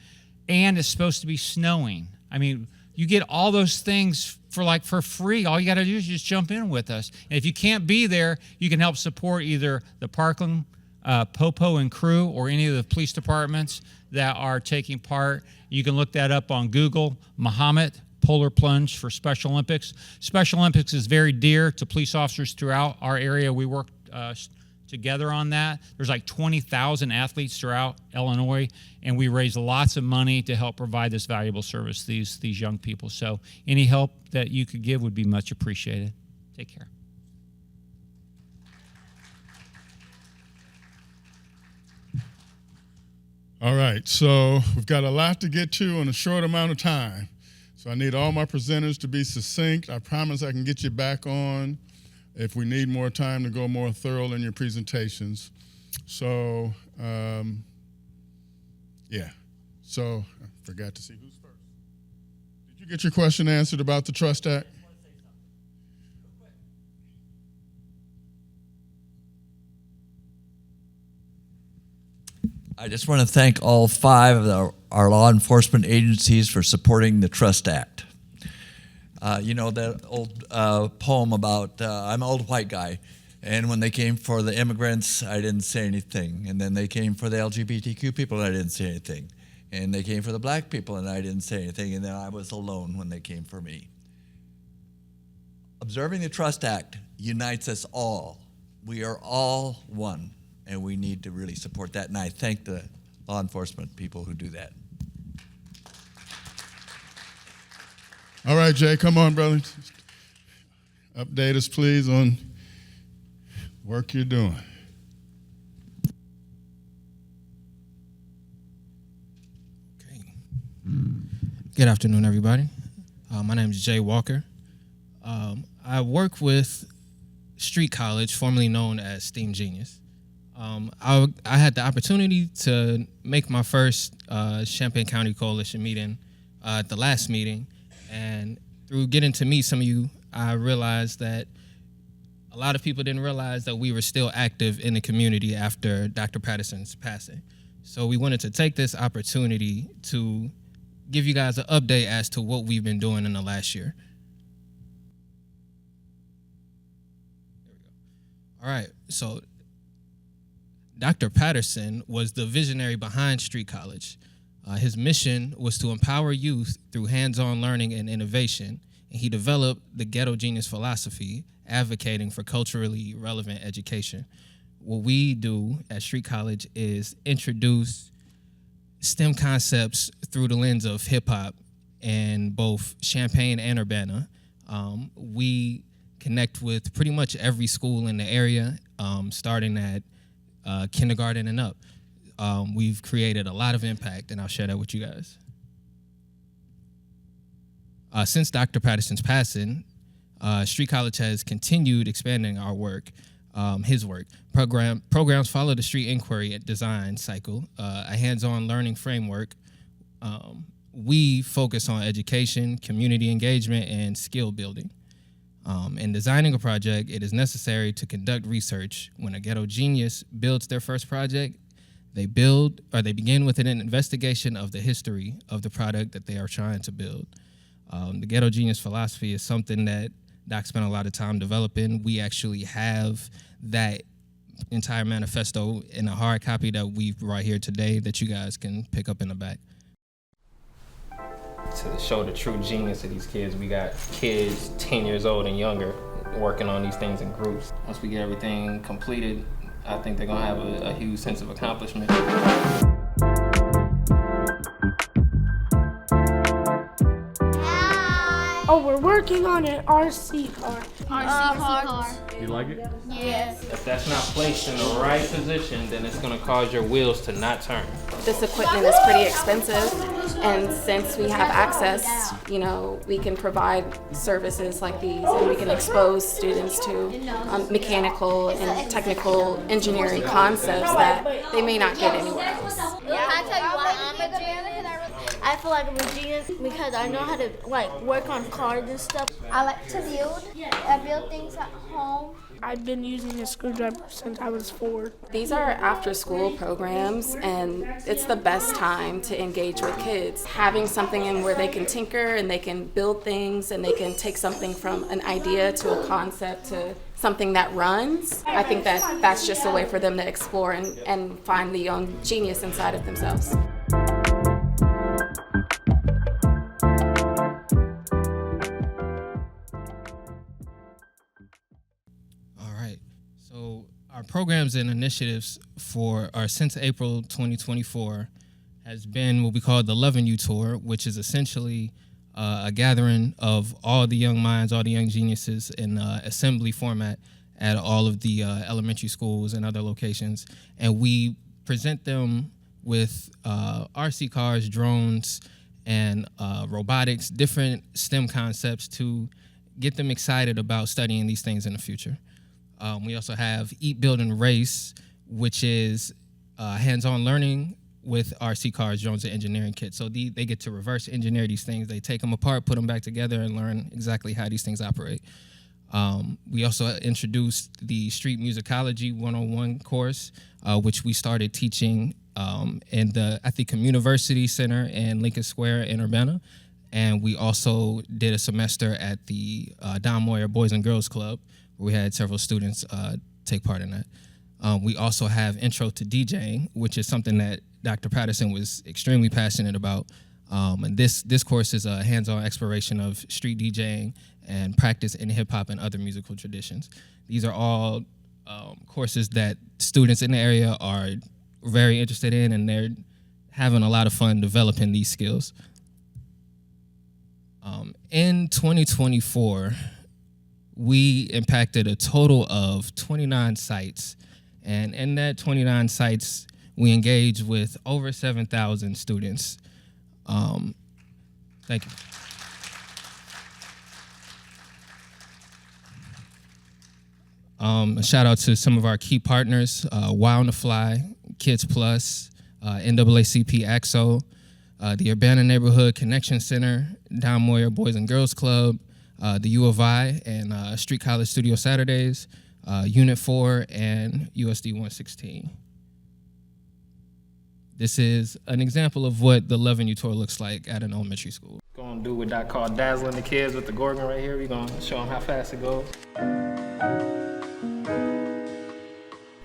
and it's supposed to be snowing. I mean, you get all those things for free. All you got to do is just jump in with us. And if you can't be there, you can help support either the Parkland Popo and crew or any of the police departments that are taking part. You can look that up on Google. Muhammad Polar Plunge for Special Olympics. Special Olympics is very dear to police officers throughout our area. We work together on that. There's like 20,000 athletes throughout Illinois, and we raise lots of money to help provide this valuable service to these young people. So any help that you could give would be much appreciated. Take care. All right, so we've got a lot to get to in a short amount of time. So I need all my presenters to be succinct. I promise I can get you back on if we need more time to go more thorough in your presentations. So, yeah. So I forgot to see who's first. Did you get your question answered about the Trust Act? I just want to thank all 5 of our law enforcement agencies for supporting the Trust Act. You know that old poem about I'm an old white guy, and when they came for the immigrants, I didn't say anything. And then they came for the LGBTQ people, and I didn't say anything. And they came for the black people, and I didn't say anything. And then I was alone when they came for me. Observing the Trust Act unites us all. We are all one, and we need to really support that. And I thank the law enforcement people who do that. All right, Jay, come on, brother. Update us, please, on work you're doing. Okay. Good afternoon, everybody. My name is Jay Walker. I work with Street College, formerly known as STEAM Genius. I had the opportunity to make my first Champaign County Coalition meeting at the last meeting. And through getting to meet some of you, I realized that a lot of people didn't realize that we were still active in the community after Dr. Patterson's passing. So we wanted to take this opportunity to give you guys an update as to what we've been doing in the last year. There we go. All right, so Dr. Patterson was the visionary behind Street College. His mission was to empower youth through hands-on learning and innovation, and he developed the Ghetto Genius philosophy, advocating for culturally relevant education. What we do at Street College is introduce STEM concepts through the lens of hip-hop in both Champaign and Urbana. We connect with pretty much every school in the area, starting at kindergarten and up. We've created a lot of impact, and I'll share that with you guys. Since Dr. Patterson's passing, Street College has continued expanding our work, his work. Programs follow the Street Inquiry Design Cycle, a hands-on learning framework. We focus on education, community engagement, and skill building. In designing a project, it is necessary to conduct research. When a Ghetto Genius builds their first project, they begin with an investigation of the history of the product that they are trying to build. The Ghetto Genius philosophy is something that Doc spent a lot of time developing. We actually have that entire manifesto in a hard copy that we've brought here today that you guys can pick up in the back. To show the true genius of these kids, we got kids 10 years old and younger working on these things in groups. Once we get everything completed, I think they're gonna have a huge sense of accomplishment. Oh, we're working on an RC car. RC car. You like it? Yes. If that's not placed in the right position, then it's gonna cause your wheels to not turn. This equipment is pretty expensive, and since we have access, we can provide services like these, and we can expose students to mechanical and technical engineering concepts that they may not get anywhere else. Can I tell you why I'm a genius? I feel like I'm a genius because I know how to work on cars and stuff. I like to build. I build things at home. I've been using a screwdriver since I was 4. These are after-school programs, and it's the best time to engage with kids. Having something in where they can tinker and they can build things and they can take something from an idea to a concept to something that runs, I think that's just a way for them to explore and find the own genius inside of themselves. So our programs and initiatives since April 2024 has been what we call the Loving You Tour, which is essentially a gathering of all the young minds, all the young geniuses in assembly format at all of the elementary schools and other locations. And we present them with RC cars, drones, and robotics, different STEM concepts to get them excited about studying these things in the future. We also have Eat, Build, and Race, which is hands-on learning with RC cars, drones, and engineering kits. So they get to reverse engineer these things. They take them apart, put them back together, and learn exactly how these things operate. We also introduced the Street Musicology 101 course, which we started teaching at the Communiversity Center in Lincoln Square in Urbana. And we also did a semester at the Don Moyer Boys and Girls Club, where we had several students take part in that. We also have Intro to DJing, which is something that Dr. Patterson was extremely passionate about. And this course is a hands-on exploration of street DJing and practice in hip-hop and other musical traditions. These are all courses that students in the area are very interested in, and they're having a lot of fun developing these skills. In 2024, we impacted a total of 29 sites, and in that 29 sites, we engaged with over 7,000 students. Thank you. A shout out to some of our key partners, Wow on the Fly, Kids Plus, NAACP AXO, the Urbana Neighborhood Connection Center, Don Moyer Boys and Girls Club, the U of I, and Street College Studio Saturdays, Unit 4, and USD 116. This is an example of what the Loving You Tour looks like at an elementary school. Gonna do what I call dazzling the kids with the Gorgon right here. We're gonna show them how fast it goes.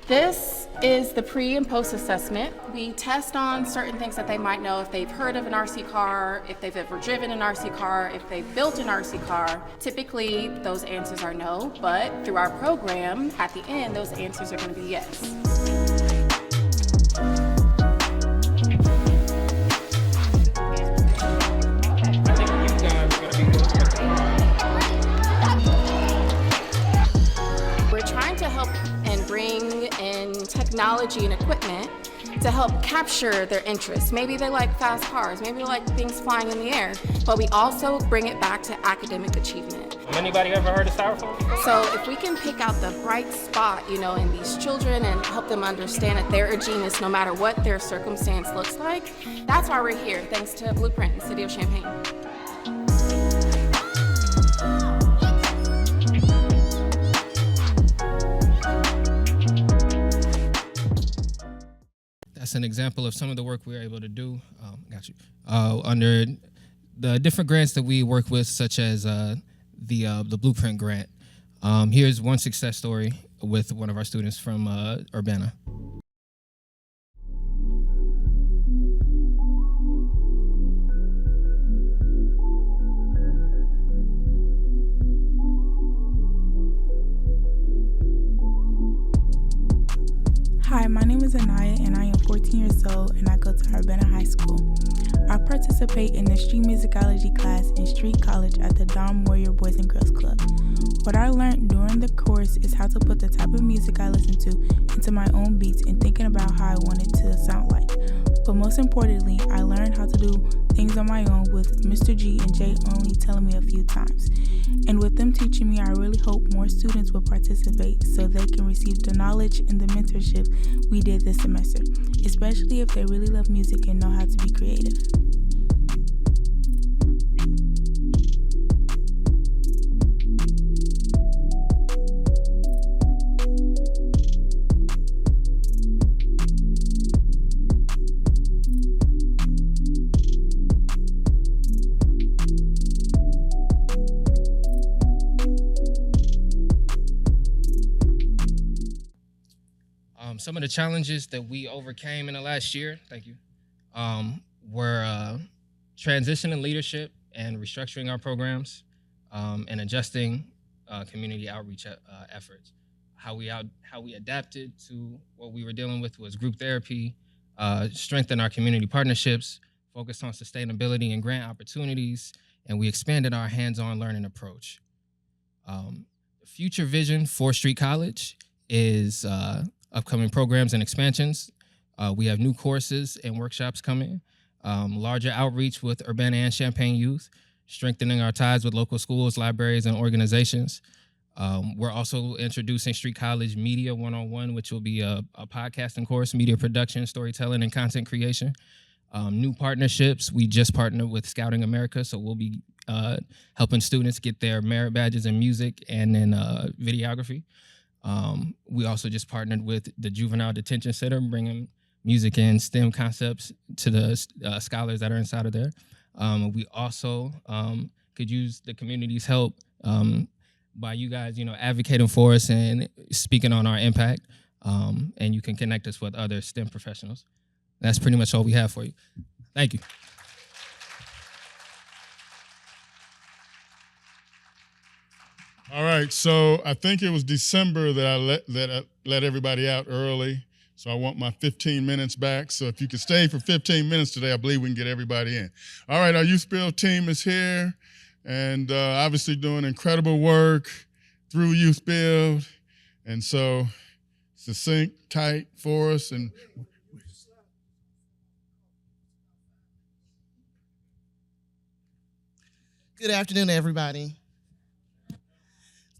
This is the pre and post assessment. We test on certain things that they might know if they've heard of an RC car, if they've ever driven an RC car, if they've built an RC car. Typically, those answers are no, but through our program, at the end, those answers are gonna be yes. Technology and equipment to help capture their interests. Maybe they like fast cars, maybe they like things flying in the air, but we also bring it back to academic achievement. Anybody ever heard of styrofoam? So if we can pick out the bright spot, in these children and help them understand that they're a genius no matter what their circumstance looks like, that's why we're here, thanks to Blueprint in the city of Champaign. That's an example of some of the work we were able to do. Under the different grants that we work with, such as the Blueprint grant. Here's one success story with one of our students from Urbana. Hi, my name is Anaya, and I am 14 years old and I go to Urbana High School. I participate in the street musicology class in Street College at the Dom Warrior Boys and Girls Club. What I learned during the course is how to put the type of music I listen to into my own beats and thinking about how I want it to sound like. But most importantly, I learned how to do things on my own with Mr. G and Jay only telling me a few times. And with them teaching me, I really hope more students will participate so they can receive the knowledge and the mentorship we did this semester, especially if they really love music and know how to be creative. Some of the challenges that we overcame in the last year, were transitioning leadership and restructuring our programs, and adjusting community outreach efforts. How we adapted to what we were dealing with was group therapy, strengthened our community partnerships, focused on sustainability and grant opportunities, and we expanded our hands-on learning approach. The future vision for Street College is upcoming programs and expansions. We have new courses and workshops coming, larger outreach with Urbana and Champaign youth, strengthening our ties with local schools, libraries, and organizations. We're also introducing Street College Media 101, which will be a podcasting course, media production, storytelling, and content creation. New partnerships. We just partnered with Scouting America, so we'll be helping students get their merit badges in music and in videography. We also just partnered with the Juvenile Detention Center, bringing music and STEM concepts to the scholars that are inside of there. We also could use the community's help by you guys, advocating for us and speaking on our impact. And you can connect us with other STEM professionals. That's pretty much all we have for you. Thank you. All right, so I think it was December that I let everybody out early. So I want my 15 minutes back. So if you could stay for 15 minutes today, I believe we can get everybody in. All right, our Youth Build team is here and obviously doing incredible work through Youth Build. And so succinct, tight for us. And good afternoon, everybody.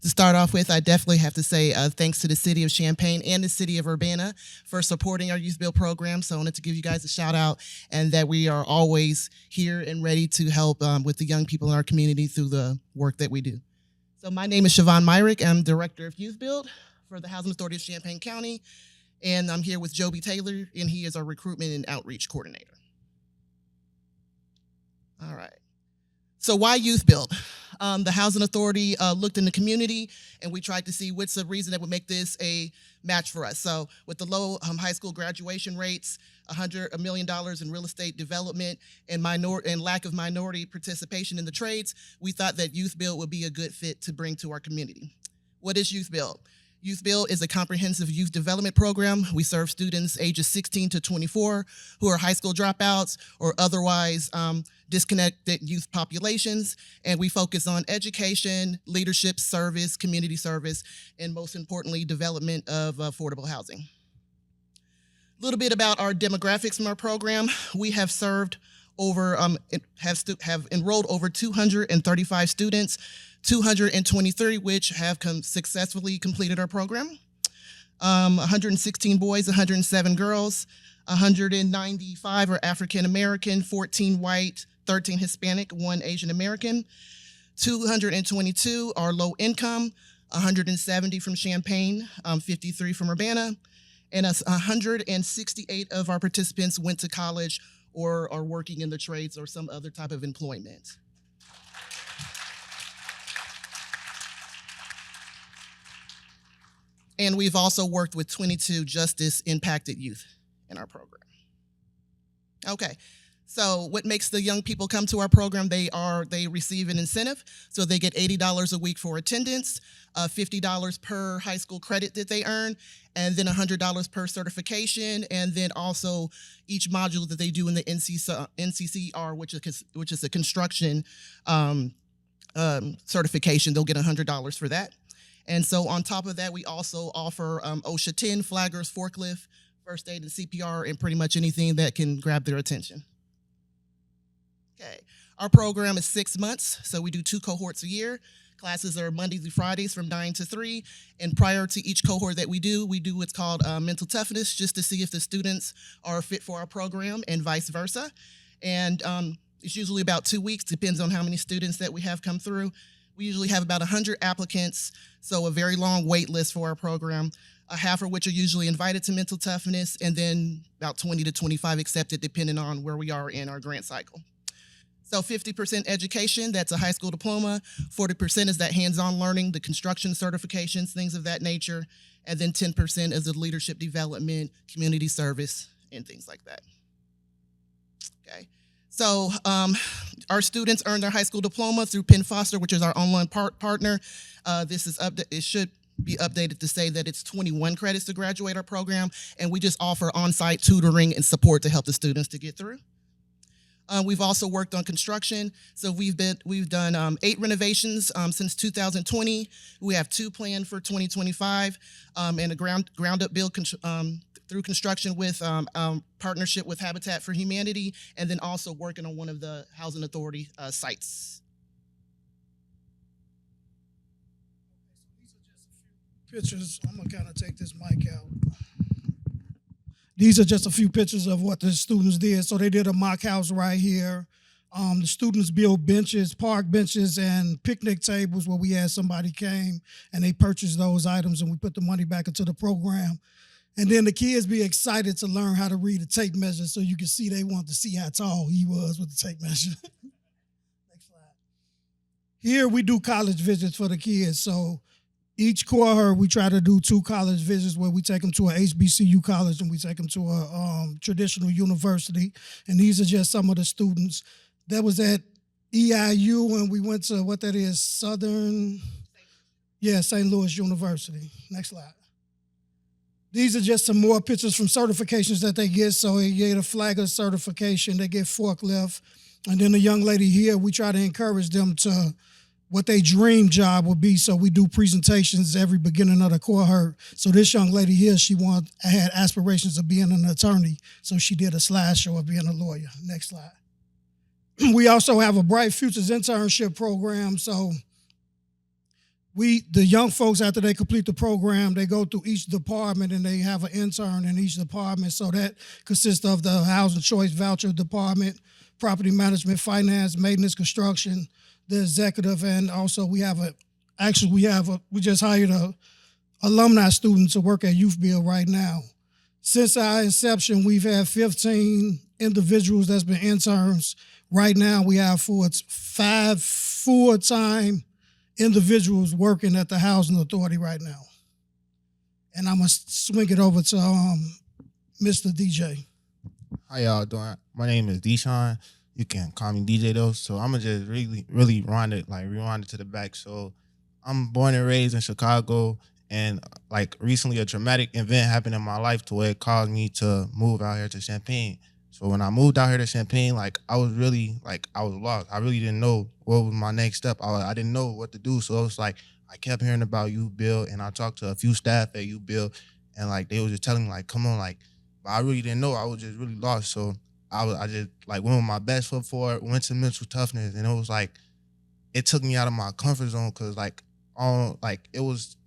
To start off with, I definitely have to say thanks to the city of Champaign and the city of Urbana for supporting our Youth Build program. So I wanted to give you guys a shout out and that we are always here and ready to help with the young people in our community through the work that we do. So my name is Siobhan Myrick. I'm Director of Youth Build for the Housing Authority of Champaign County. And I'm here with Joby Taylor, and he is our Recruitment and Outreach Coordinator. All right. So why Youth Build? The Housing Authority looked in the community and we tried to see what's the reason that would make this a match for us. So with the low high school graduation rates, $100 million in real estate development, and lack of minority participation in the trades, we thought that Youth Build would be a good fit to bring to our community. What is Youth Build? Youth Build is a comprehensive youth development program. We serve students ages 16 to 24 who are high school dropouts or otherwise disconnected youth populations. And we focus on education, leadership, service, community service, and most importantly, development of affordable housing. A little bit about our demographics from our program. We have served over, have enrolled over 235 students, 223 which have successfully completed our program. 116 boys, 107 girls, 195 are African American, 14 white, 13 Hispanic, 1 Asian American. 222 are low income, 170 from Champaign, 53 from Urbana, and 168 of our participants went to college or are working in the trades or some other type of employment. And we've also worked with 22 justice-impacted youth in our program. Okay, So what makes the young people come to our program, they receive an incentive. So they get $80 a week for attendance, $50 per high school credit that they earn, and then $100 per certification, and then also each module that they do in the NCCR, which is a construction certification, they'll get $100 for that. And so on top of that, we also offer OSHA 10, flaggers, forklift, first aid and CPR, and pretty much anything that can grab their attention. Okay, our program is 6 months, so we do 2 cohorts a year. Classes are Monday through Fridays from 9 to 3, and prior to each cohort that we do what's called mental toughness, just to see if the students are fit for our program and vice versa. And it's usually about 2 weeks, depends on how many students that we have come through. We usually have about 100 applicants, so a very long wait list for our program, half of which are usually invited to mental toughness, and then about 20 to 25 accepted, depending on where we are in our grant cycle. So 50% education, that's a high school diploma, 40% is that hands-on learning, the construction certifications, things of that nature, and then 10% is the leadership development, community service, and things like that. Okay, so our students earn their high school diploma through Penn Foster, which is our online partner. It should be updated to say that it's 21 credits to graduate our program, and we just offer on-site tutoring and support to help the students to get through. We've also worked on construction, so we've done 8 renovations since 2020. We have 2 planned for 2025, and a ground up build through construction with partnership with Habitat for Humanity, and then also working on one of the Housing Authority sites. Pictures. I'm gonna kind of take this mic out. These are just a few pictures of what the students did. So they did a mock house right here. The students built benches, park benches, and picnic tables where we had somebody came and they purchased those items, and we put the money back into the program. And then the kids be excited to learn how to read a tape measure, so you can see they want to see how tall he was with the tape measure. Next slide. Here we do college visits for the kids. So each quarter, we try to do 2 college visits where we take them to a HBCU college and we take them to a traditional university. And these are just some of the students. That was at EIU, and we went to what that is, St. Louis University. Next slide. These are just some more pictures from certifications that they get. So they get a flagger certification, they get forklift. And then the young lady here, we try to encourage them to what their dream job would be. So we do presentations every beginning of the cohort. So this young lady here, had aspirations of being an attorney. So she did a slideshow of being a lawyer. Next slide. We also have a Bright Futures internship program. So the young folks, after they complete the program, they go through each department and they have an intern in each department. So that consists of the Housing Choice Voucher Department, Property Management, Finance, Maintenance, Construction, the executive, and also we just hired a alumni student to work at Youth Build right now. Since our inception, we've had 15 individuals that's been interns. Right now, we have 5 full-time individuals working at the Housing Authority right now. And I'm gonna swing it over to Mr. DJ. How y'all doing? My name is Deshaun. You can call me DJ though. So I'm gonna just really rewind it to the back. So I'm born and raised in Chicago, and like recently a traumatic event happened in my life to where it caused me to move out here to Champaign. So when I moved out here to Champaign, I was lost. I really didn't know what was my next step. I didn't know what to do. So it was I kept hearing about Youth Build, and I talked to a few staff at Youth Build, and they was just telling me come on, but I really didn't know. I was just really lost. So I just went with my best foot forward, went to mental toughness, and it was it took me out of my comfort zone because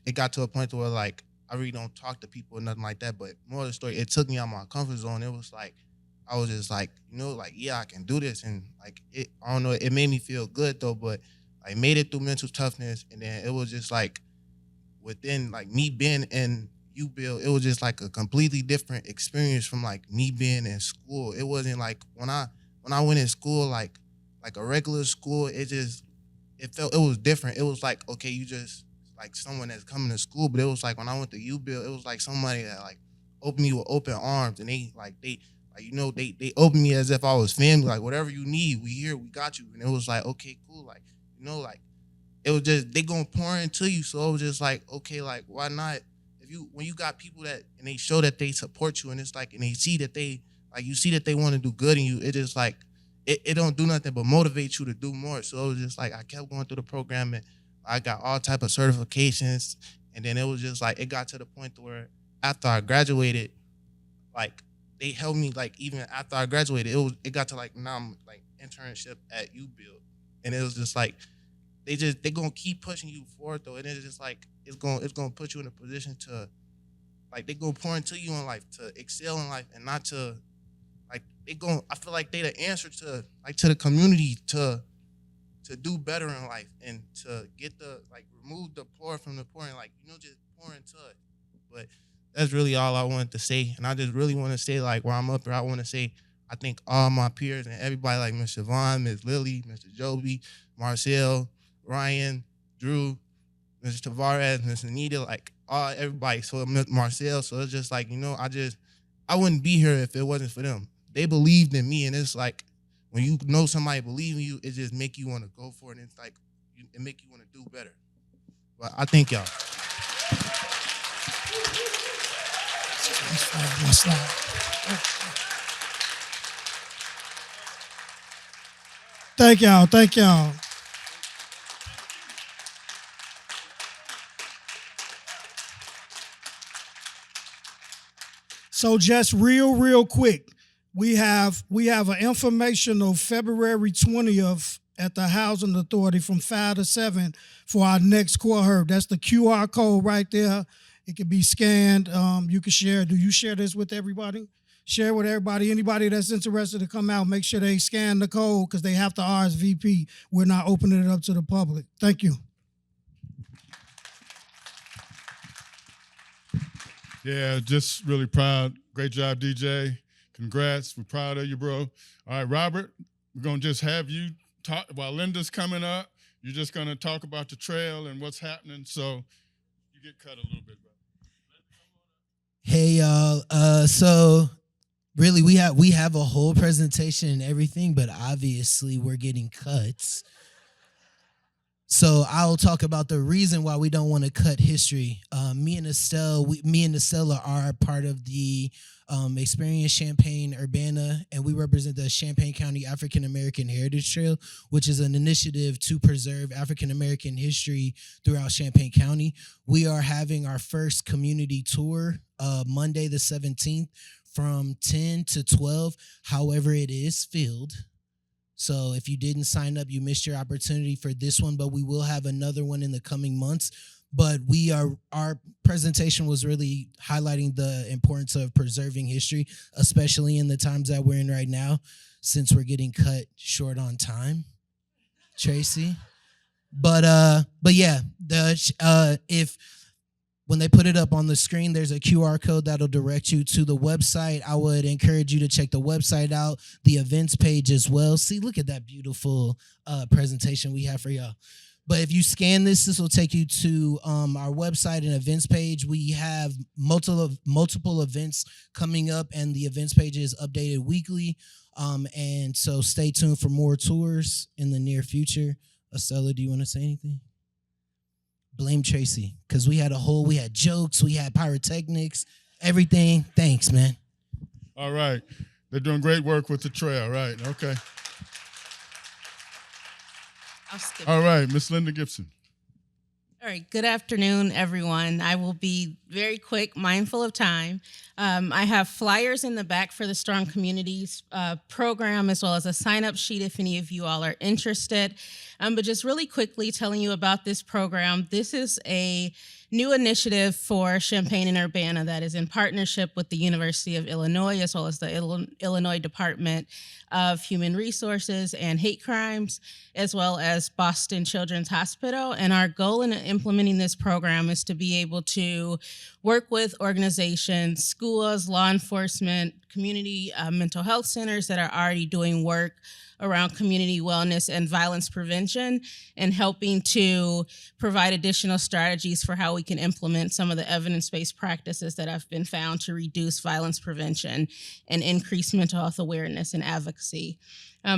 it got to a point to where I really don't talk to people or nothing like that. But more of the story, it took me out of my comfort zone. It was I was just yeah, I can do this, and I don't know, it made me feel good though. But I made it through mental toughness, and then it was just within me being in You Build, it was just a completely different experience from me being in school. It wasn't when I went in school like a regular school. It was different. It was okay, you just someone that's coming to school. But it was when I went to You Build, it was somebody that opened me with open arms, and they Like, you know, they opened me as if I was family. Like, whatever you need, we here, we got you. And it was like, okay, cool. Like, you know, like, it was just, they gonna pour into you. So it was just like, okay, like, why not? When you got people that, and they show that they support you, and it's like, and they see that they, like, you see that they want to do good in you, it is like, it don't do nothing but motivate you to do more. So it was just like, I kept going through the program, and I got all type of certifications. And then it was just like, it got to the point where after I graduated, like, they helped me, like, even after I graduated, it got to like, now I'm like internship at UBuild. And it was just like, they gonna keep pushing you forward though. And it's just like, it's gonna put you in a position to, like, they gonna pour into you in life, to excel in life, and not to, like, I feel like they the answer to, like, to the community to do better in life, and to get like, remove the poor from the poor, and, like, you know, just pour into it. But that's really all I wanted to say. And I just really want to say, like, while I'm up here, I want to say, I thank all my peers and everybody, like Ms. Siobhan, Ms. Lily, Mr. Joby, Marcel, Ryan, Drew, Mr. Tavares, Ms. Anita, like, everybody. So Marcel, so it's just like, you know, I wouldn't be here if it wasn't for them. They believed in me, and it's like, when you know somebody believe in you, it just make you want to go for it, and it's like, it make you want to do better. But I thank y'all. Thank y'all. Thank y'all. So just real quick, we have an informational February 20th at the Housing Authority from 5 to 7 for our next core herb. That's the QR code right there. It can be scanned. You can share. Do you share this with everybody? Share with everybody. Anybody that's interested to come out, make sure they scan the code, because they have to RSVP. We're not opening it up to the public. Thank you. Yeah, just really proud. Great job, DJ. Congrats. We're proud of you, bro. All right, Robert, we're going to just have you talk while Linda's coming up. You're just going to talk about the trail and what's happening. So you get cut a little bit, bro. Hey, y'all. So really, we have a whole presentation and everything, but obviously we're getting cuts. So I'll talk about the reason why we don't want to cut history. Me and Estelle are part of the Experience Champaign Urbana, and we represent the Champaign County African American Heritage Trail, which is an initiative to preserve African American history throughout Champaign County. We are having our first community tour Monday the 17th from 10 to 12. However, it is filled. So if you didn't sign up, you missed your opportunity for this one, but we will have another one in the coming months. But our presentation was really highlighting the importance of preserving history, especially in the times that we're in right now, since we're getting cut short on time, Tracy. But yeah, if when they put it up on the screen, there's a QR code that'll direct you to the website. I would encourage you to check the website out, the events page as well. See, look at that beautiful presentation we have for y'all. But if you scan this will take you to our website and events page. We have multiple events coming up, and the events page is updated weekly. And so stay tuned for more tours in the near future. Estella, do you want to say anything? Blame Tracy, because we had jokes, we had pyrotechnics, everything. Thanks, man. All right. They're doing great work with the trail, right? Okay. I'll skip All right, Miss Linda Gibson. All right, good afternoon, everyone. I will be very quick, mindful of time. I have flyers in the back for the Strong Communities program, as well as a sign-up sheet if any of you all are interested. But just really quickly telling you about this program. This is a new initiative for Champaign and Urbana that is in partnership with the University of Illinois, as well as the Illinois Department of Human Resources and Hate Crimes, as well as Boston Children's Hospital. And our goal in implementing this program is to be able to work with organizations, schools, law enforcement, community mental health centers that are already doing work around community wellness and violence prevention, and helping to provide additional strategies for how we can implement some of the evidence-based practices that have been found to reduce violence prevention and increase mental health awareness and advocacy.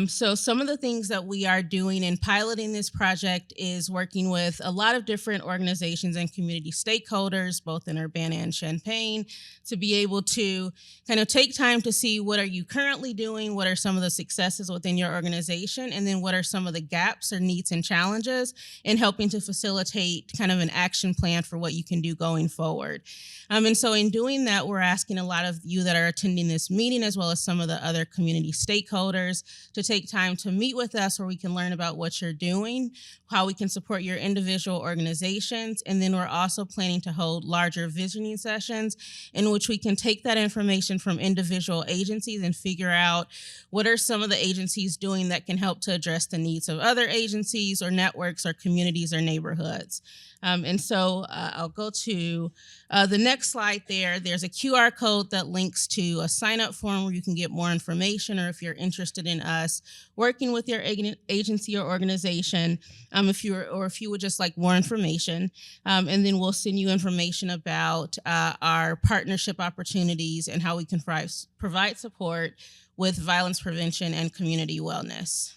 So some of the things that we are doing in piloting this project is working with a lot of different organizations and community stakeholders, both in Urbana and Champaign, to be able to kind of take time to see what are you currently doing, what are some of the successes within your organization, and then what are some of the gaps or needs and challenges in helping to facilitate kind of an action plan for what you can do going forward. And so in doing that, we're asking a lot of you that are attending this meeting, as well as some of the other community stakeholders, to take time to meet with us where we can learn about what you're doing, how we can support your individual organizations, and then we're also planning to hold larger visioning sessions in which we can take that information from individual agencies and figure out what are some of the agencies doing that can help to address the needs of other agencies or networks or communities or neighborhoods. And so I'll go to the next slide there. There's a QR code that links to a sign-up form where you can get more information, or if you're interested in us working with your agency or organization, if you would just like more information. And then we'll send you information about our partnership opportunities and how we can provide support with violence prevention and community wellness.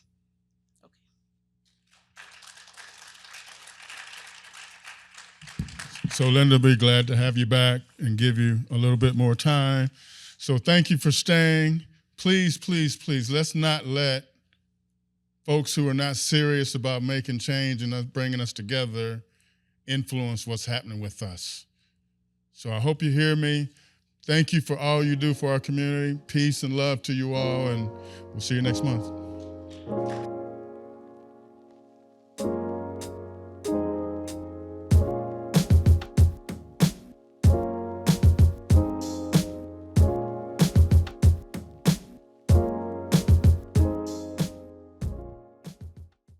So Linda, be glad to have you back and give you a little bit more time. So thank you for staying. Please, please, please, let's not let folks who are not serious about making change and us bringing us together influence what's happening with us. So I hope you hear me. Thank you for all you do for our community. Peace and love to you all, and we'll see you next month.